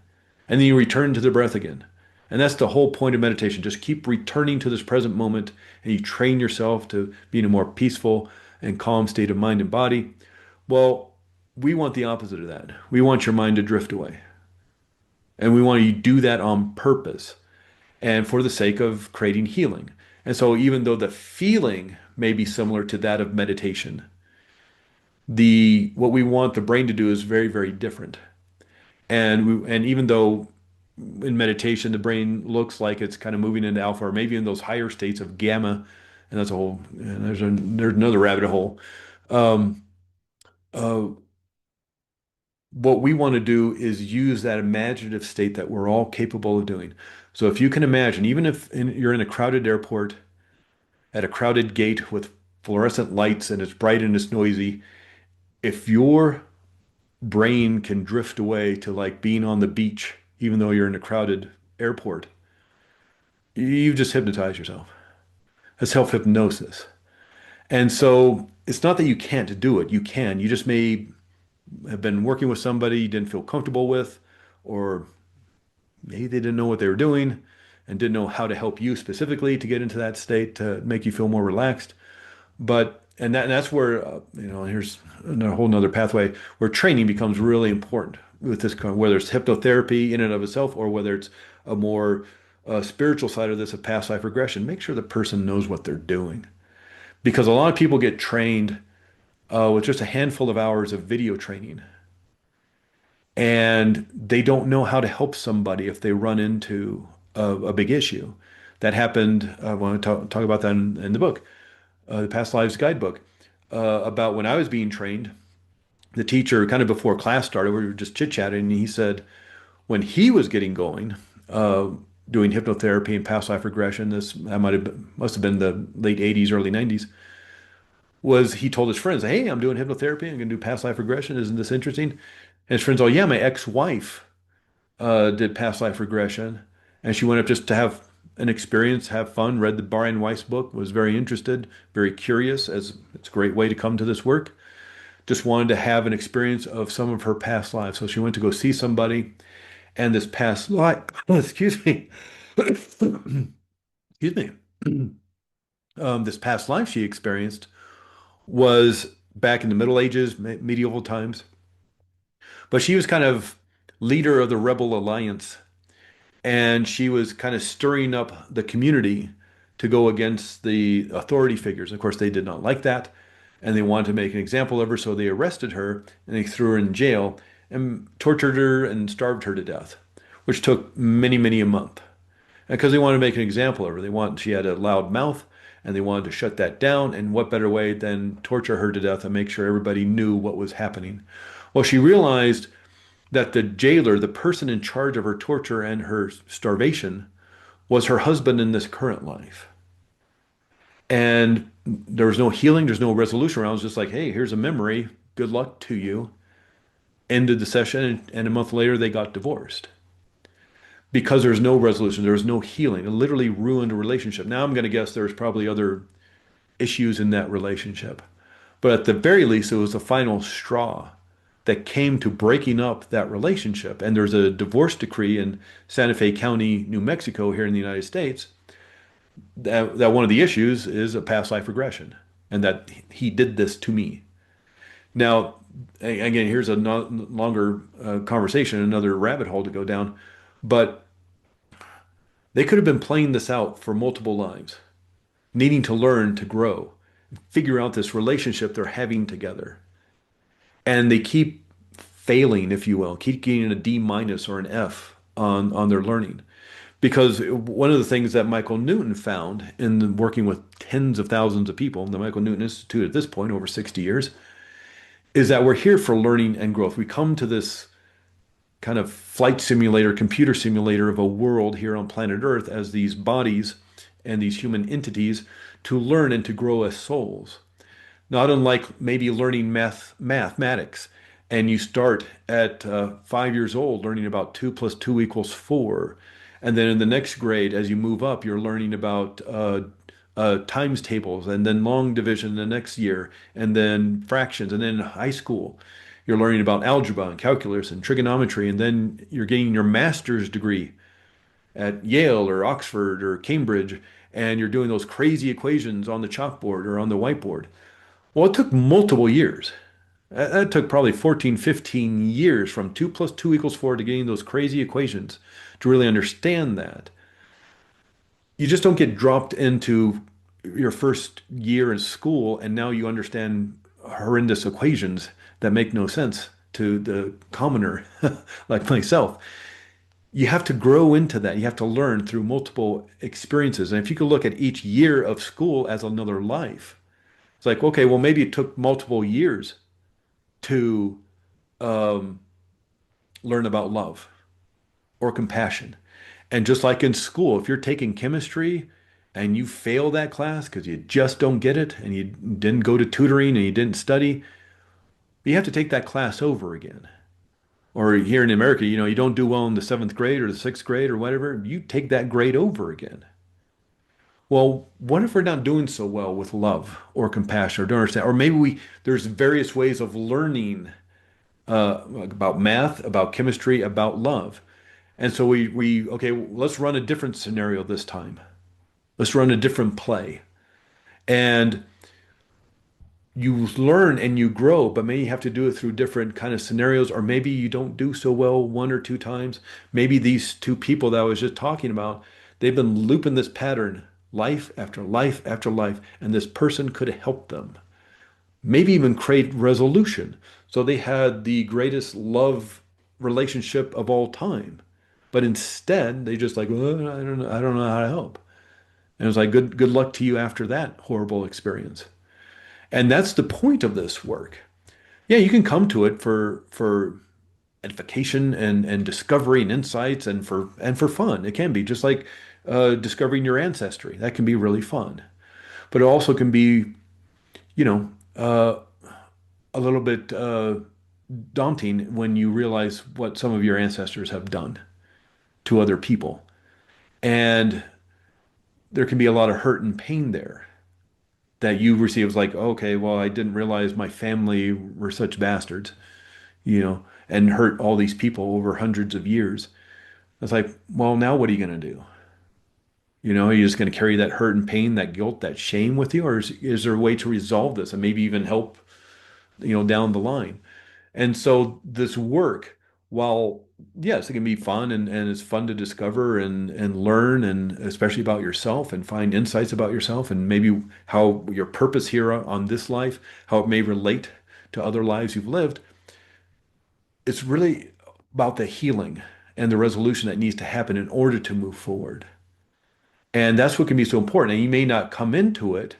And then you return to the breath again. And that's the whole point of meditation. Just keep returning to this present moment and you train yourself to be in a more peaceful and calm state of mind and body. Well, we want the opposite of that. We want your mind to drift away. And we want you to do that on purpose and for the sake of creating healing. And so even though the feeling may be similar to that of meditation, the what we want the brain to do is very, very different. And even though in meditation the brain looks like it's kind of moving into alpha or maybe in those higher states of gamma, and that's a whole and there's another rabbit hole. Um, uh, what we want to do is use that imaginative state that we're all capable of doing. So if you can imagine, even if you're in a crowded airport at a crowded gate with fluorescent lights and it's bright and it's noisy, if your brain can drift away to like being on the beach, even though you're in a crowded airport, you just hypnotize yourself. That's self-hypnosis. And so it's not that you can't do it. You can. You just may have been working with somebody you didn't feel comfortable with, or maybe they didn't know what they were doing and didn't know how to help you specifically to get into that state to make you feel more relaxed. But and that's where here's a whole nother pathway where training becomes really important with this kind of, whether it's hypnotherapy in and of itself or whether it's a more spiritual side of this of past life regression. Make sure the person knows what they're doing because a lot of people get trained with just a handful of hours of video training and they don't know how to help somebody if they run into a big issue. That happened. I want to talk about that in the book, the Past Lives Guidebook, about when I was being trained. The teacher, kind of before class started, we were just chit-chatting, and he said when he was getting going, doing hypnotherapy and past life regression, that must have been the late 80s, early 90s, was he told his friends, "Hey, I'm doing hypnotherapy. I'm going to do past life regression. Isn't this interesting?" And his friends, "Oh yeah, my ex-wife did past life regression, and she went up just to have an experience, have fun, read the Brian Weiss book, was very interested, very curious, as it's a great way to come to this work. Just wanted to have an experience of some of her past lives. So she went to go see somebody, and this past life, excuse me, excuse me, this past life she experienced was back in the Middle Ages, medieval times, but she was kind of leader of the Rebel Alliance and she was kind of stirring up the community to go against the authority figures. Of course, they did not like that, and they wanted to make an example of her, so they arrested her and they threw her in jail and tortured her and starved her to death, which took many, many a month. And because they wanted to make an example of her, she had a loud mouth, and they wanted to shut that down. And what better way than torture her to death and make sure everybody knew what was happening? Well, she realized that the jailer, the person in charge of her torture and her starvation, was her husband in this current life. And there was no healing, there's no resolution around. It was just like, hey, here's a memory. Good luck to you. Ended the session, and a month later, they got divorced because there's no resolution, there's no healing. It literally ruined a relationship. Now I'm going to guess there's probably other issues in that relationship. But at the very least, it was the final straw that came to breaking up that relationship. And there's a divorce decree in Santa Fe County, New Mexico, here in the United States, that one of the issues is a past life regression and that he did this to me. Now, again, here's a no longer conversation, another rabbit hole to go down, but they could have been playing this out for multiple lives, needing to learn to grow, figure out this relationship they're having together. And they keep failing, if you will, keep getting a D minus or an F on their learning. Because one of the things that Michael Newton found in working with tens of thousands of people, the Michael Newton Institute at this point, over 60 years, is that we're here for learning and growth. We come to this kind of flight simulator, computer simulator of a world here on planet Earth as these bodies and these human entities to learn and to grow as souls. Not unlike maybe learning mathematics, and you start at 5 years old learning about 2 + 2 = 4, and then in the next grade, as you move up, you're learning about times tables, and then long division the next year, and then fractions, and then in high school, you're learning about algebra and calculus and trigonometry, and then you're getting your master's degree at Yale or Oxford or Cambridge, and you're doing those crazy equations on the chalkboard or on the whiteboard. Well, it took multiple years. That took probably 14, 15 years from 2 + 2 = 4 to getting those crazy equations to really understand that. You just don't get dropped into your first year in school and now you understand horrendous equations that make no sense to the commoner like myself. You have to grow into that. You have to learn through multiple experiences. And if you could look at each year of school as another life, it's like, okay, well, maybe it took multiple years to um, learn about love or compassion. And just like in school, if you're taking chemistry and you fail that class because you just don't get it and you didn't go to tutoring and you didn't study, you have to take that class over again. Or here in America, you don't do well in the seventh grade or the sixth grade or whatever, you take that grade over again. Well, what if we're not doing so well with love or compassion or don't understand? Or maybe there's various ways of learning about math, about chemistry, about love. And so okay, let's run a different scenario this time. Let's run a different play. And you learn and you grow, but maybe you have to do it through different kind of scenarios, or maybe you don't do so well one or two times. Maybe these two people that I was just talking about, they've been looping this pattern life after life after life, and this person could help them. Maybe even create resolution. So they had the greatest love relationship of all time. But instead, they just like, "Oh, I don't know how to help." And it was like, good luck to you after that horrible experience. And that's the point of this work. Yeah, you can come to it for edification and discovery and insights and for fun. It can be just like discovering your ancestry. That can be really fun. But it also can be, you know, a little bit daunting when you realize what some of your ancestors have done to other people. And there can be a lot of hurt and pain there that you receive. It's like, okay, well, I didn't realize my family were such bastards, and hurt all these people over hundreds of years. It's like, well, now what are you going to do? Are you just going to carry that hurt and pain, that guilt, that shame with you? Or is there a way to resolve this and maybe even help, down the line? And so this work, while yes, it can be fun and it's fun to discover and learn and especially about yourself and find insights about yourself and maybe how your purpose here on this life, how it may relate to other lives you've lived, it's really about the healing and the resolution that needs to happen in order to move forward. And that's what can be so important. And you may not come into it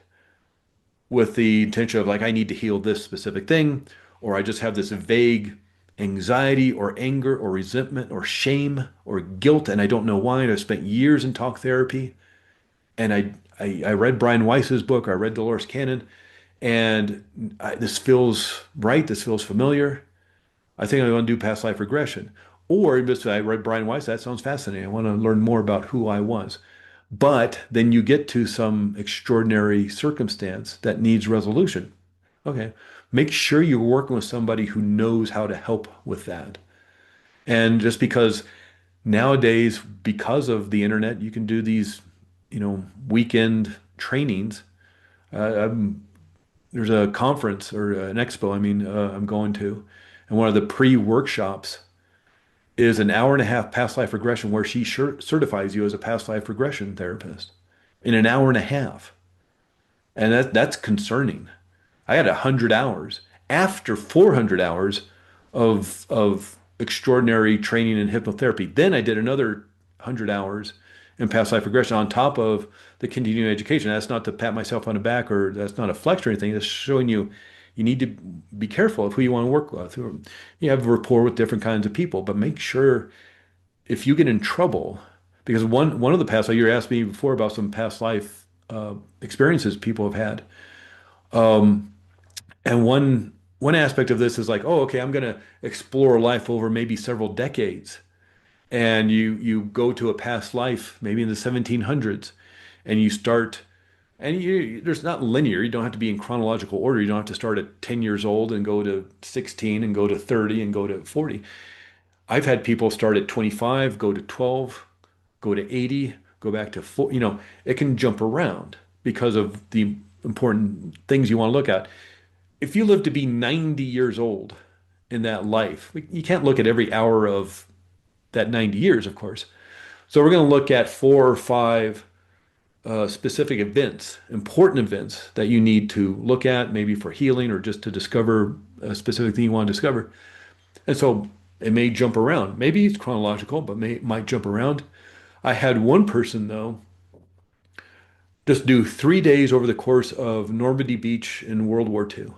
with the intention of like, I need to heal this specific thing, or I just have this vague anxiety or anger or resentment or shame or guilt, and I don't know why. And I've spent years in talk therapy, and I read Brian Weiss's book, or I read Dolores Cannon, and this feels right. This feels familiar. I think I want to do past life regression. Or just I read Brian Weiss, that sounds fascinating. I want to learn more about who I was. But then you get to some extraordinary circumstance that needs resolution. Okay. Make sure you're working with somebody who knows how to help with that. And just because nowadays, because of the internet, you can do these, weekend trainings. I'm there's a conference or an expo, I'm going to, and one of the pre-workshops is an hour and a half past life regression where she certifies you as a past life regression therapist in an hour and a half. And that's concerning. I had 100 hours after 400 hours of extraordinary training in hypnotherapy. Then I did another 100 hours in past life regression on top of the continuing education. That's not to pat myself on the back or that's not a flex or anything. That's showing you you need to be careful of who you want to work with. You have rapport with different kinds of people, but make sure if you get in trouble, because one of the past, like you asked me before about some past life experiences people have had. And one aspect of this is like, oh, okay, I'm going to explore life over maybe several decades. And you go to a past life, maybe in the 1700s, and you start, and there's not linear. You don't have to be in chronological order. You don't have to start at 10 years old and go to 16 and go to 30 and go to 40. I've had people start at 25, go to 12, go to 80, go back to 4. It can jump around because of the important things you want to look at. If you live to be 90 years old in that life, you can't look at every hour of that 90 years, of course. So we're going to look at 4 or 5 specific events, important events that you need to look at, maybe for healing or just to discover a specific thing you want to discover. And so it may jump around. Maybe it's chronological, but might jump around. I had one person though just do 3 days over the course of Normandy Beach in World War II.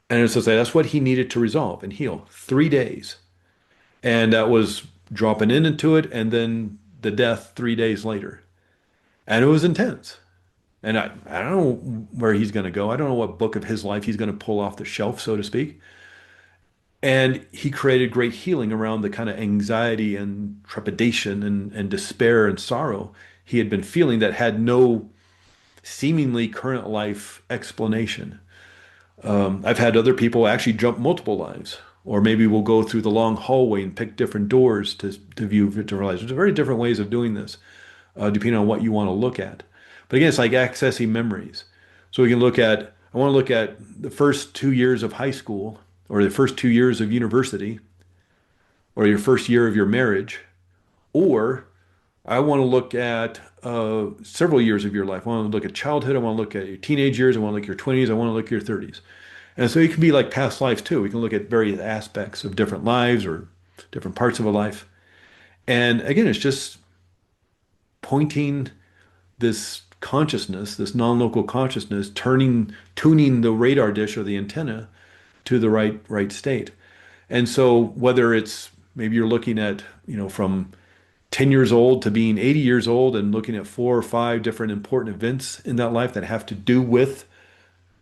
And it's to say that's what he needed to resolve and heal. 3 days. And that was dropping into it and then the death 3 days later. And it was intense. And I don't know where he's going to go. I don't know what book of his life he's going to pull off the shelf, so to speak. And he created great healing around the kind of anxiety and trepidation and despair and sorrow he had been feeling that had no seemingly current life explanation. I've had other people actually jump multiple lives, or maybe we'll go through the long hallway and pick different doors to view different lives. There's very different ways of doing this, depending on what you want to look at. But again, it's like accessing memories. So we can look at, I want to look at the first 2 years of high school, or the first 2 years of university, or your first year of your marriage, or I want to look at several years of your life. I want to look at childhood. I want to look at your teenage years. I want to look at your 20s. I want to look at your 30s. And so it can be like past lives too. We can look at various aspects of different lives or different parts of a life. And again, it's just pointing this consciousness, this non-local consciousness, tuning the radar dish or the antenna to the right state. And so whether it's maybe you're looking at, from 10 years old to being 80 years old and looking at 4 or 5 different important events in that life that have to do with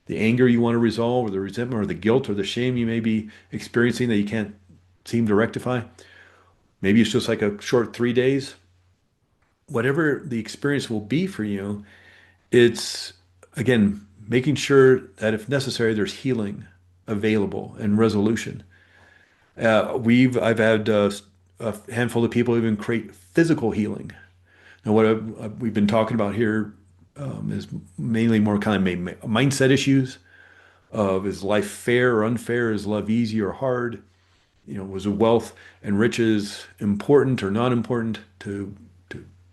the anger you want to resolve or the resentment or the guilt or the shame you may be experiencing that you can't seem to rectify. Maybe it's just like a short 3 days. Whatever the experience will be for you, it's again making sure that if necessary, there's healing available and resolution. I've had a handful of people even create physical healing. Now, what we've been talking about here is mainly more kind of mindset issues of is life fair or unfair? Is love easy or hard? Was wealth and riches important or not important to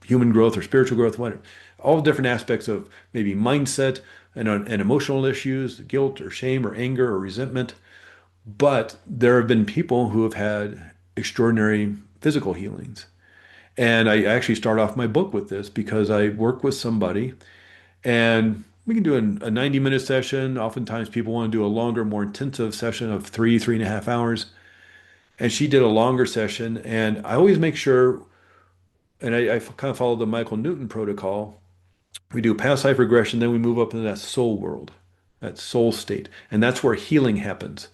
human growth or spiritual growth? Whatever. All different aspects of maybe mindset and emotional issues, guilt or shame or anger or resentment. But there have been people who have had extraordinary physical healings. And I actually start off my book with this because I work with somebody and we can do a 90-minute session. Oftentimes people want to do a longer, more intensive session of 3.5 hours. And she did a longer session. And I always make sure, and I kind of follow the Michael Newton protocol. We do past life regression, then we move up into that soul world, that soul state. And that's where healing happens.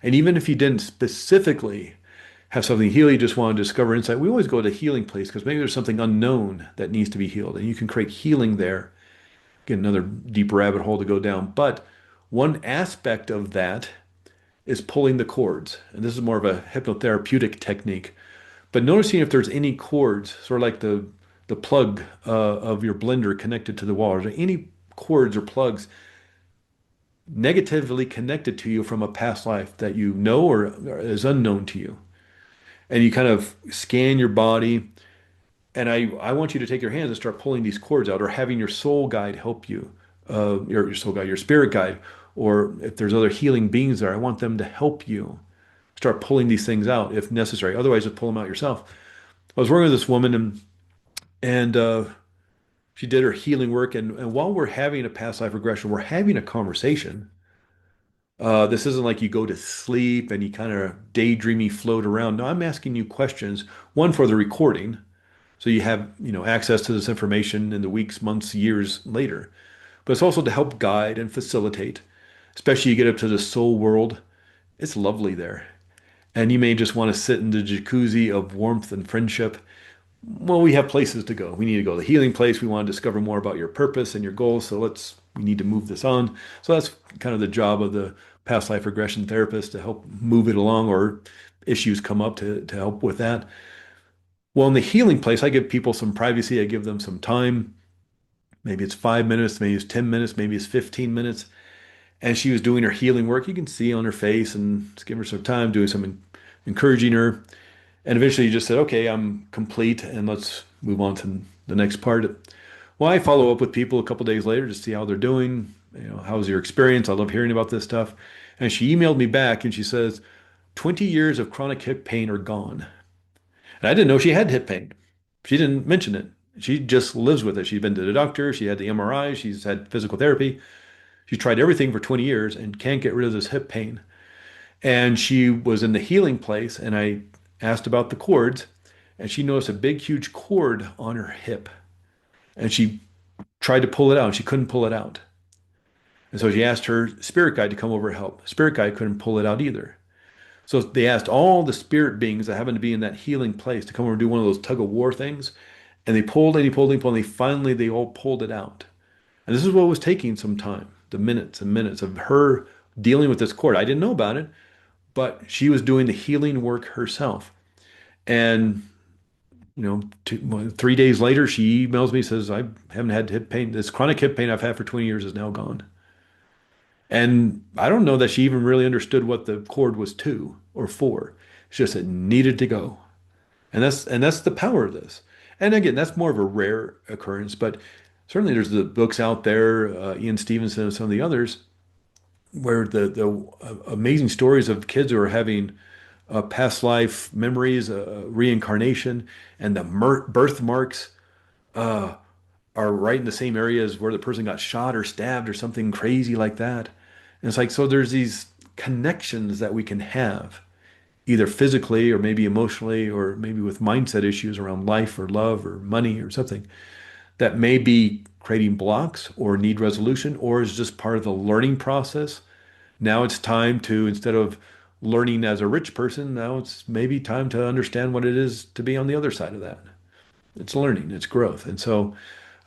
And even if you didn't specifically have something heal, you just want to discover insight, we always go to the healing place because maybe there's something unknown that needs to be healed. And you can create healing there. Get another deep rabbit hole to go down. But one aspect of that is pulling the cords. And this is more of a hypnotherapeutic technique. But noticing if there's any cords, sort of like the plug of your blender connected to the wall. Are there any cords or plugs negatively connected to you from a past life that you know or is unknown to you. And you kind of scan your body. And I want you to take your hands and start pulling these cords out or having your soul guide help you, your soul guide, your spirit guide, or if there's other healing beings there, I want them to help you start pulling these things out if necessary. Otherwise, just pull them out yourself. I was working with this woman and she did her healing work. And while we're having a past life regression, we're having a conversation. This isn't like you go to sleep and you kind of daydreamy float around. No, I'm asking you questions, one for the recording. So you have, access to this information in the weeks, months, years later. But it's also to help guide and facilitate, especially you get up to the soul world. It's lovely there. And you may just want to sit in the jacuzzi of warmth and friendship. Well, we have places to go. We need to go to the healing place. We want to discover more about your purpose and your goals. So we need to move this on. So that's kind of the job of the past life regression therapist to help move it along or issues come up to help with that. Well, in the healing place, I give people some privacy. I give them some time. Maybe it's 5 minutes, maybe it's 10 minutes, maybe it's 15 minutes. And she was doing her healing work. You can see on her face and just give her some time, doing some encouraging her. And eventually you just said, okay, I'm complete and let's move on to the next part. Well, I follow up with people a couple days later to see how they're doing. How's your experience? I love hearing about this stuff. And she emailed me back and she says, 20 years of chronic hip pain are gone. And I didn't know she had hip pain. She didn't mention it. She just lives with it. She's been to the doctor. She had the MRI. She's had physical therapy. She's tried everything for 20 years and can't get rid of this hip pain. And she was in the healing place, and I asked about the cords, and she noticed a big, huge cord on her hip. And she tried to pull it out, and she couldn't pull it out. And so she asked her spirit guide to come over and help. Spirit guide couldn't pull it out either. So they asked all the spirit beings that happened to be in that healing place to come over and do one of those tug of war things. And they pulled and he pulled and he pulled, and finally they all pulled it out. And this is what was taking some time, the minutes and minutes of her dealing with this cord. I didn't know about it, but she was doing the healing work herself. And 3 days later, she emails me, says, I haven't had hip pain. This chronic hip pain I've had for 20 years is now gone. And I don't know that she even really understood what the cord was to or for. It's just it needed to go. And that's the power of this. And again, that's more of a rare occurrence, but certainly there's the books out there, Ian Stevenson and some of the others, where the amazing stories of kids who are having past life memories, reincarnation, and the birthmarks uh, are right in the same areas where the person got shot or stabbed or something crazy like that. And it's like, so there's these connections that we can have, either physically or maybe emotionally or maybe with mindset issues around life or love or money or something that may be creating blocks or need resolution or is just part of the learning process. Now it's time to, instead of learning as a rich person, now it's maybe time to understand what it is to be on the other side of that. It's learning, it's growth. And so,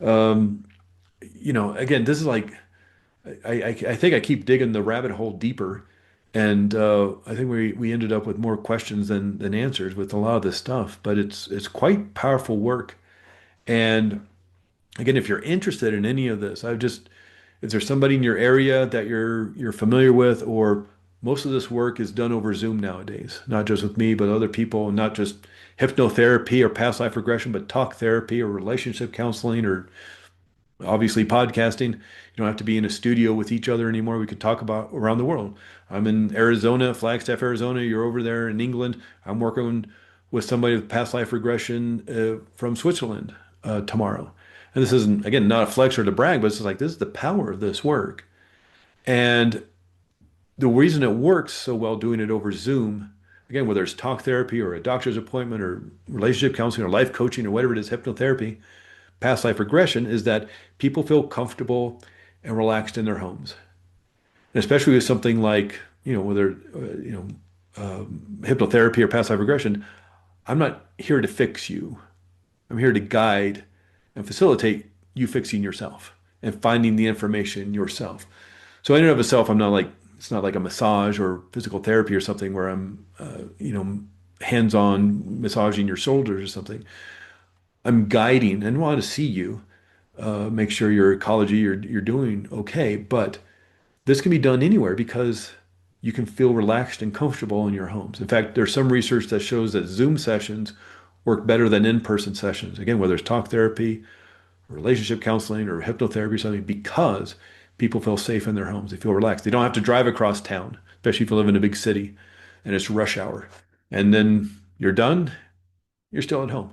um, again, this is like I think I keep digging the rabbit hole deeper, and I think we ended up with more questions than answers with a lot of this stuff. But it's quite powerful work. And again, if you're interested in any of this, if there's somebody in your area that you're familiar with, or most of this work is done over Zoom nowadays, not just with me, but other people, and not just hypnotherapy or past life regression, but talk therapy or relationship counseling or obviously podcasting. You don't have to be in a studio with each other anymore. We could talk about around the world. I'm in Arizona, Flagstaff, Arizona. You're over there in England. I'm working with somebody with past life regression from Switzerland tomorrow. And this isn't, again, not a flex or to brag, but it's like this is the power of this work. And the reason it works so well doing it over Zoom, again, whether it's talk therapy or a doctor's appointment or relationship counseling or life coaching or whatever it is, hypnotherapy, past life regression, is that people feel comfortable and relaxed in their homes. And especially with something like, whether, hypnotherapy or past life regression, I'm not here to fix you. I'm here to guide and facilitate you fixing yourself and finding the information yourself. So in and of itself, it's not like a massage or physical therapy or something where I'm, hands-on massaging your shoulders or something. I'm guiding and want to see you, make sure your ecology, you're doing okay. But this can be done anywhere because you can feel relaxed and comfortable in your homes. In fact, there's some research that shows that Zoom sessions work better than in-person sessions. Again, whether it's talk therapy, relationship counseling, or hypnotherapy or something, because people feel safe in their homes. They feel relaxed. They don't have to drive across town, especially if you live in a big city and it's rush hour. And then you're done, you're still at home.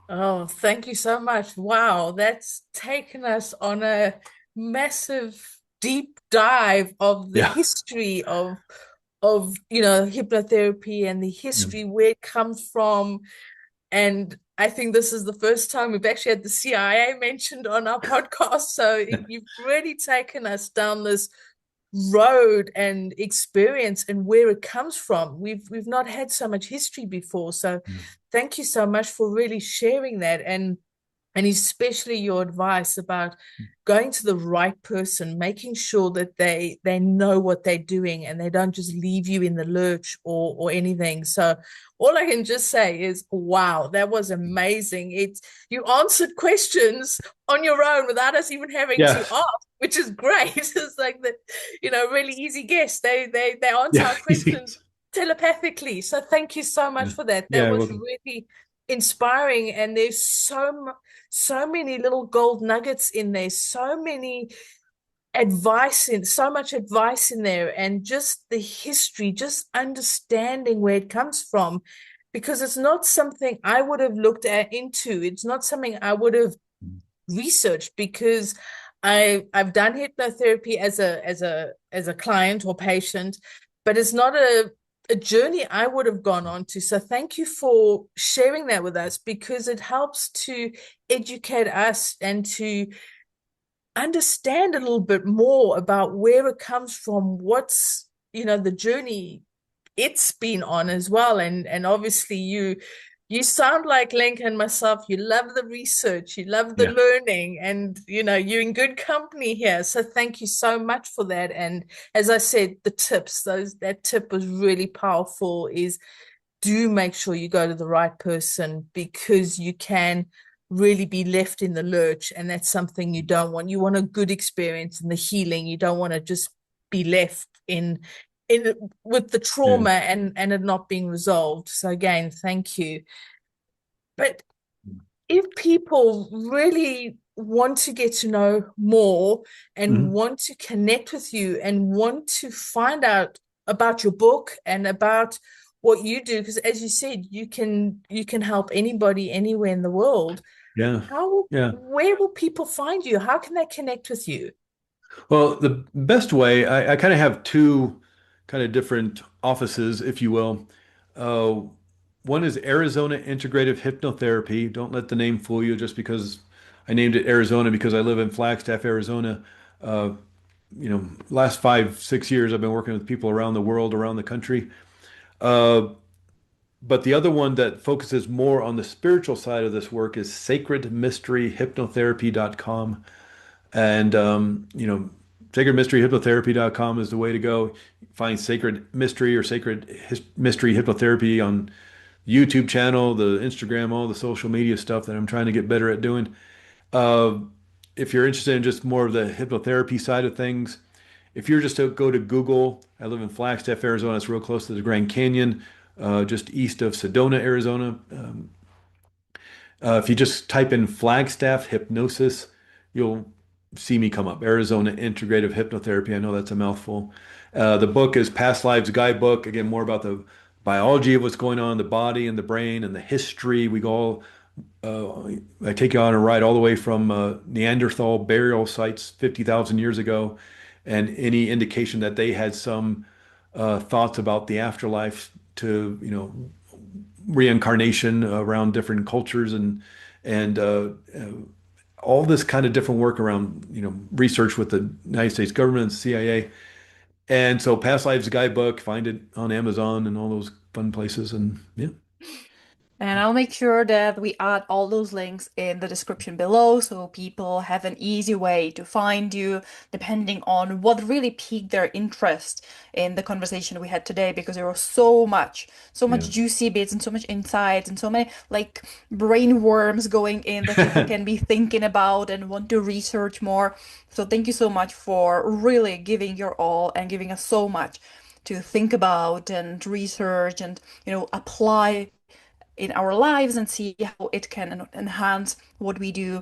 Oh, thank you so much. Wow, that's taken us on a massive deep dive of the Yeah. history of hypnotherapy and the Yeah. history where it comes from. And I think this is the first time we've actually had the CIA mentioned on our podcast. So you've really taken us down this road and experience and where it comes from. We've not had so much history before. So Yeah. thank you so much for really sharing that, and especially your advice about going to the right person, making sure that they know what they're doing and they don't just leave you in the lurch or anything. So all I can just say is, wow, that was amazing. You answered questions on your own without us even having to Yes. ask, which is great. It's like the, really easy guess. They answer Yeah. our questions telepathically. So thank you so much Yeah. for that. That Yeah. was Welcome. really inspiring, and there's so many little gold nuggets in there, so much advice in there, and just the history, just understanding where it comes from, because it's not something I would have looked at into. It's not something I would have researched, because I've done hypnotherapy as a client or patient, but it's not a journey I would have gone on to. So thank you for sharing that with us, because it helps to educate us and to understand a little bit more about where it comes from, what's the journey it's been on as well. And obviously you sound like Lenka and myself. You love the research, you love the Yeah. learning, and you're in good company here. So thank you so much for that. And as I said, the tips, that tip was really powerful, is do make sure you go to the right person, because you can really be left in the lurch, and that's something you don't want. You want a good experience in the healing. You don't want to just be left in with the Yeah. trauma and it not being resolved. So again, thank you. But if people really want to get to know more and Mhm. want to connect with you and want to find out about your book and about what you do, because as you said, you can help anybody anywhere in the world, Yeah. how Yeah. where will people find you? How can they connect with you? Well, the best way, I kind of have two kind of different offices, if you will. Uh, One is Arizona Integrative Hypnotherapy. Don't let the name fool you just because I named it Arizona because I live in Flagstaff, Arizona. Uh, Last 5, 6 years, I've been working with people around the world, around the country. Uh, but the other one that focuses more on the spiritual side of this work is sacredmysteryhypnotherapy.com. And, sacredmysteryhypnotherapy.com is the way to go. Find Sacred Mystery or Mystery Hypnotherapy on YouTube channel, the Instagram, all the social media stuff that I'm trying to get better at doing. Uh, if you're interested in just more of the hypnotherapy side of things, if you're just to go to Google, I live in Flagstaff, Arizona. It's real close to the Grand Canyon, just east of Sedona, Arizona. If you just type in Flagstaff hypnosis, you'll see me come up. Arizona Integrative Hypnotherapy. I know that's a mouthful. The book is Past Lives Guidebook. Again, more about the biology of what's going on in the body and the brain and the history. We go all, I take you on a ride all the way from Neanderthal burial sites 50,000 years ago and any indication that they had some thoughts about the afterlife to, reincarnation around different cultures and all this kind of different work around research with the United States government and CIA. And so Past Lives Guidebook, find it on Amazon and all those fun places. And yeah. And I'll make sure that we add all those links in the description below so people have an easy way to find you depending on what really piqued their interest in the conversation we had today because there was so much Yeah. juicy bits and so much insights and so many like brain worms going in that people can be thinking about and want to research more. So thank you so much for really giving your all and giving us so much to think about and research and apply in our lives and see how it can enhance what we do,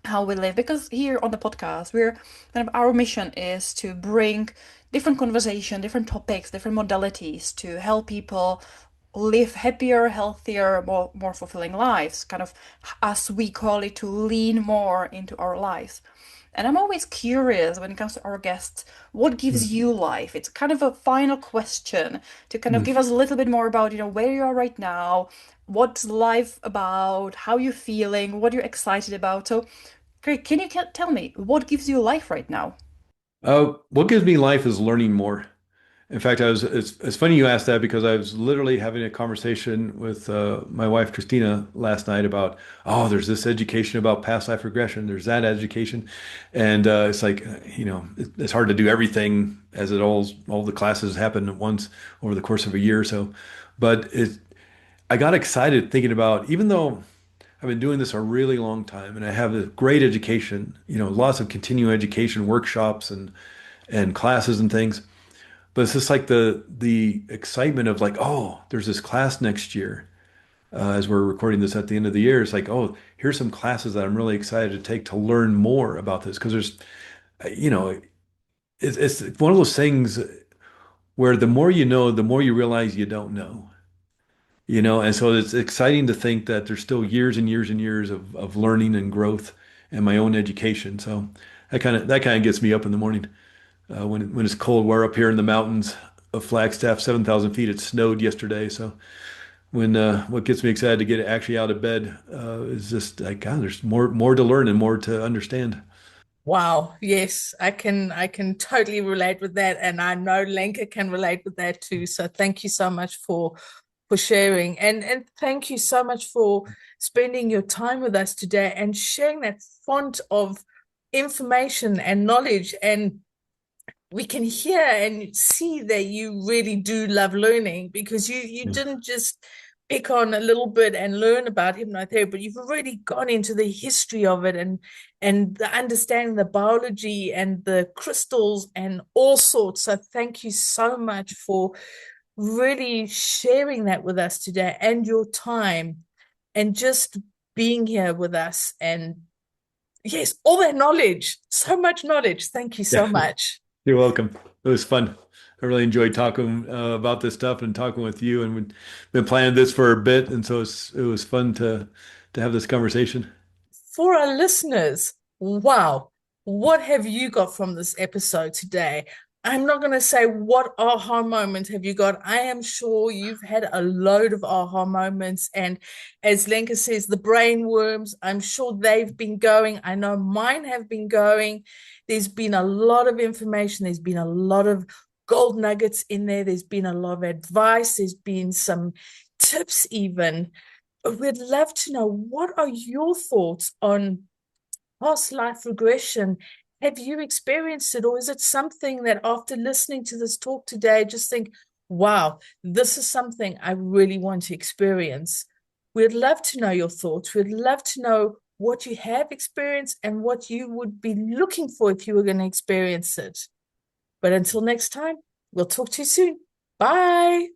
how we live. Because here on the podcast, we're kind of our mission is to bring different conversation, different topics, different modalities to help people live happier, healthier, more fulfilling lives, kind of as we call it, to lean more into our lives. And I'm always curious when it comes to our guests, what gives you life? It's kind of a final question to kind of Mm. give us a little bit more about, where you are right now, what's life about, how you're feeling, what you're excited about. So, Craig, can you tell me what gives you life right now? What gives me life is learning more. In fact, it's funny you asked that because I was literally having a conversation with my wife Christina last night about, oh, there's this education about past life regression, there's that education, and it's like, it's hard to do everything as all the classes happen at once over the course of a year or so. But I got excited thinking about, even though I've been doing this a really long time and I have a great education, lots of continuing education workshops and classes and things. But it's just like the excitement of like, oh, there's this class next year. As we're recording this at the end of the year, it's like, oh, here's some classes that I'm really excited to take to learn more about this. Because there's, you know, it's one of those things where the more you know, the more you realize you don't know. And so it's exciting to think that there's still years and years and years of learning and growth and my own education. So that kind of gets me up in the morning. When it's cold. We're up here in the mountains of Flagstaff, 7,000 feet. It snowed yesterday, so when what gets me excited to get actually out of bed is just like, God, there's more to learn and more to understand. Wow, yes, I can totally relate with that, and I know Lenka can relate with that too. So thank you so much for sharing, and thank you so much for spending your time with us today and sharing that font of information and knowledge. And we can hear and see that you really do love learning, because you Yeah. didn't just pick on a little bit and learn about hypnotherapy, but you've already gone into the history of it, and the understanding the biology and the crystals and all sorts. So thank you so much for really sharing that with us today, and your time, and just being here with us. And yes, all that knowledge, so much knowledge. Thank you so Yeah, much. you're welcome. It was fun. I really enjoyed talking about this stuff and talking with you, and we've been planning this for a bit, and so it was fun to have this conversation. For our listeners, wow, what have you got from this episode today? I'm not going to say what aha moment have you got. I am sure you've had a load of aha moments. And as Lenka says, the brain worms, I'm sure they've been going. I know mine have been going. There's been a lot of information. There's been a lot of gold nuggets in there. There's been a lot of advice. There's been some tips even. We'd love to know, what are your thoughts on past life regression? Have you experienced it, or is it something that after listening to this talk today, just think, wow, this is something I really want to experience? We'd love to know your thoughts. We'd love to know what you have experienced and what you would be looking for if you were going to experience it. But until next time, we'll talk to you soon. Bye.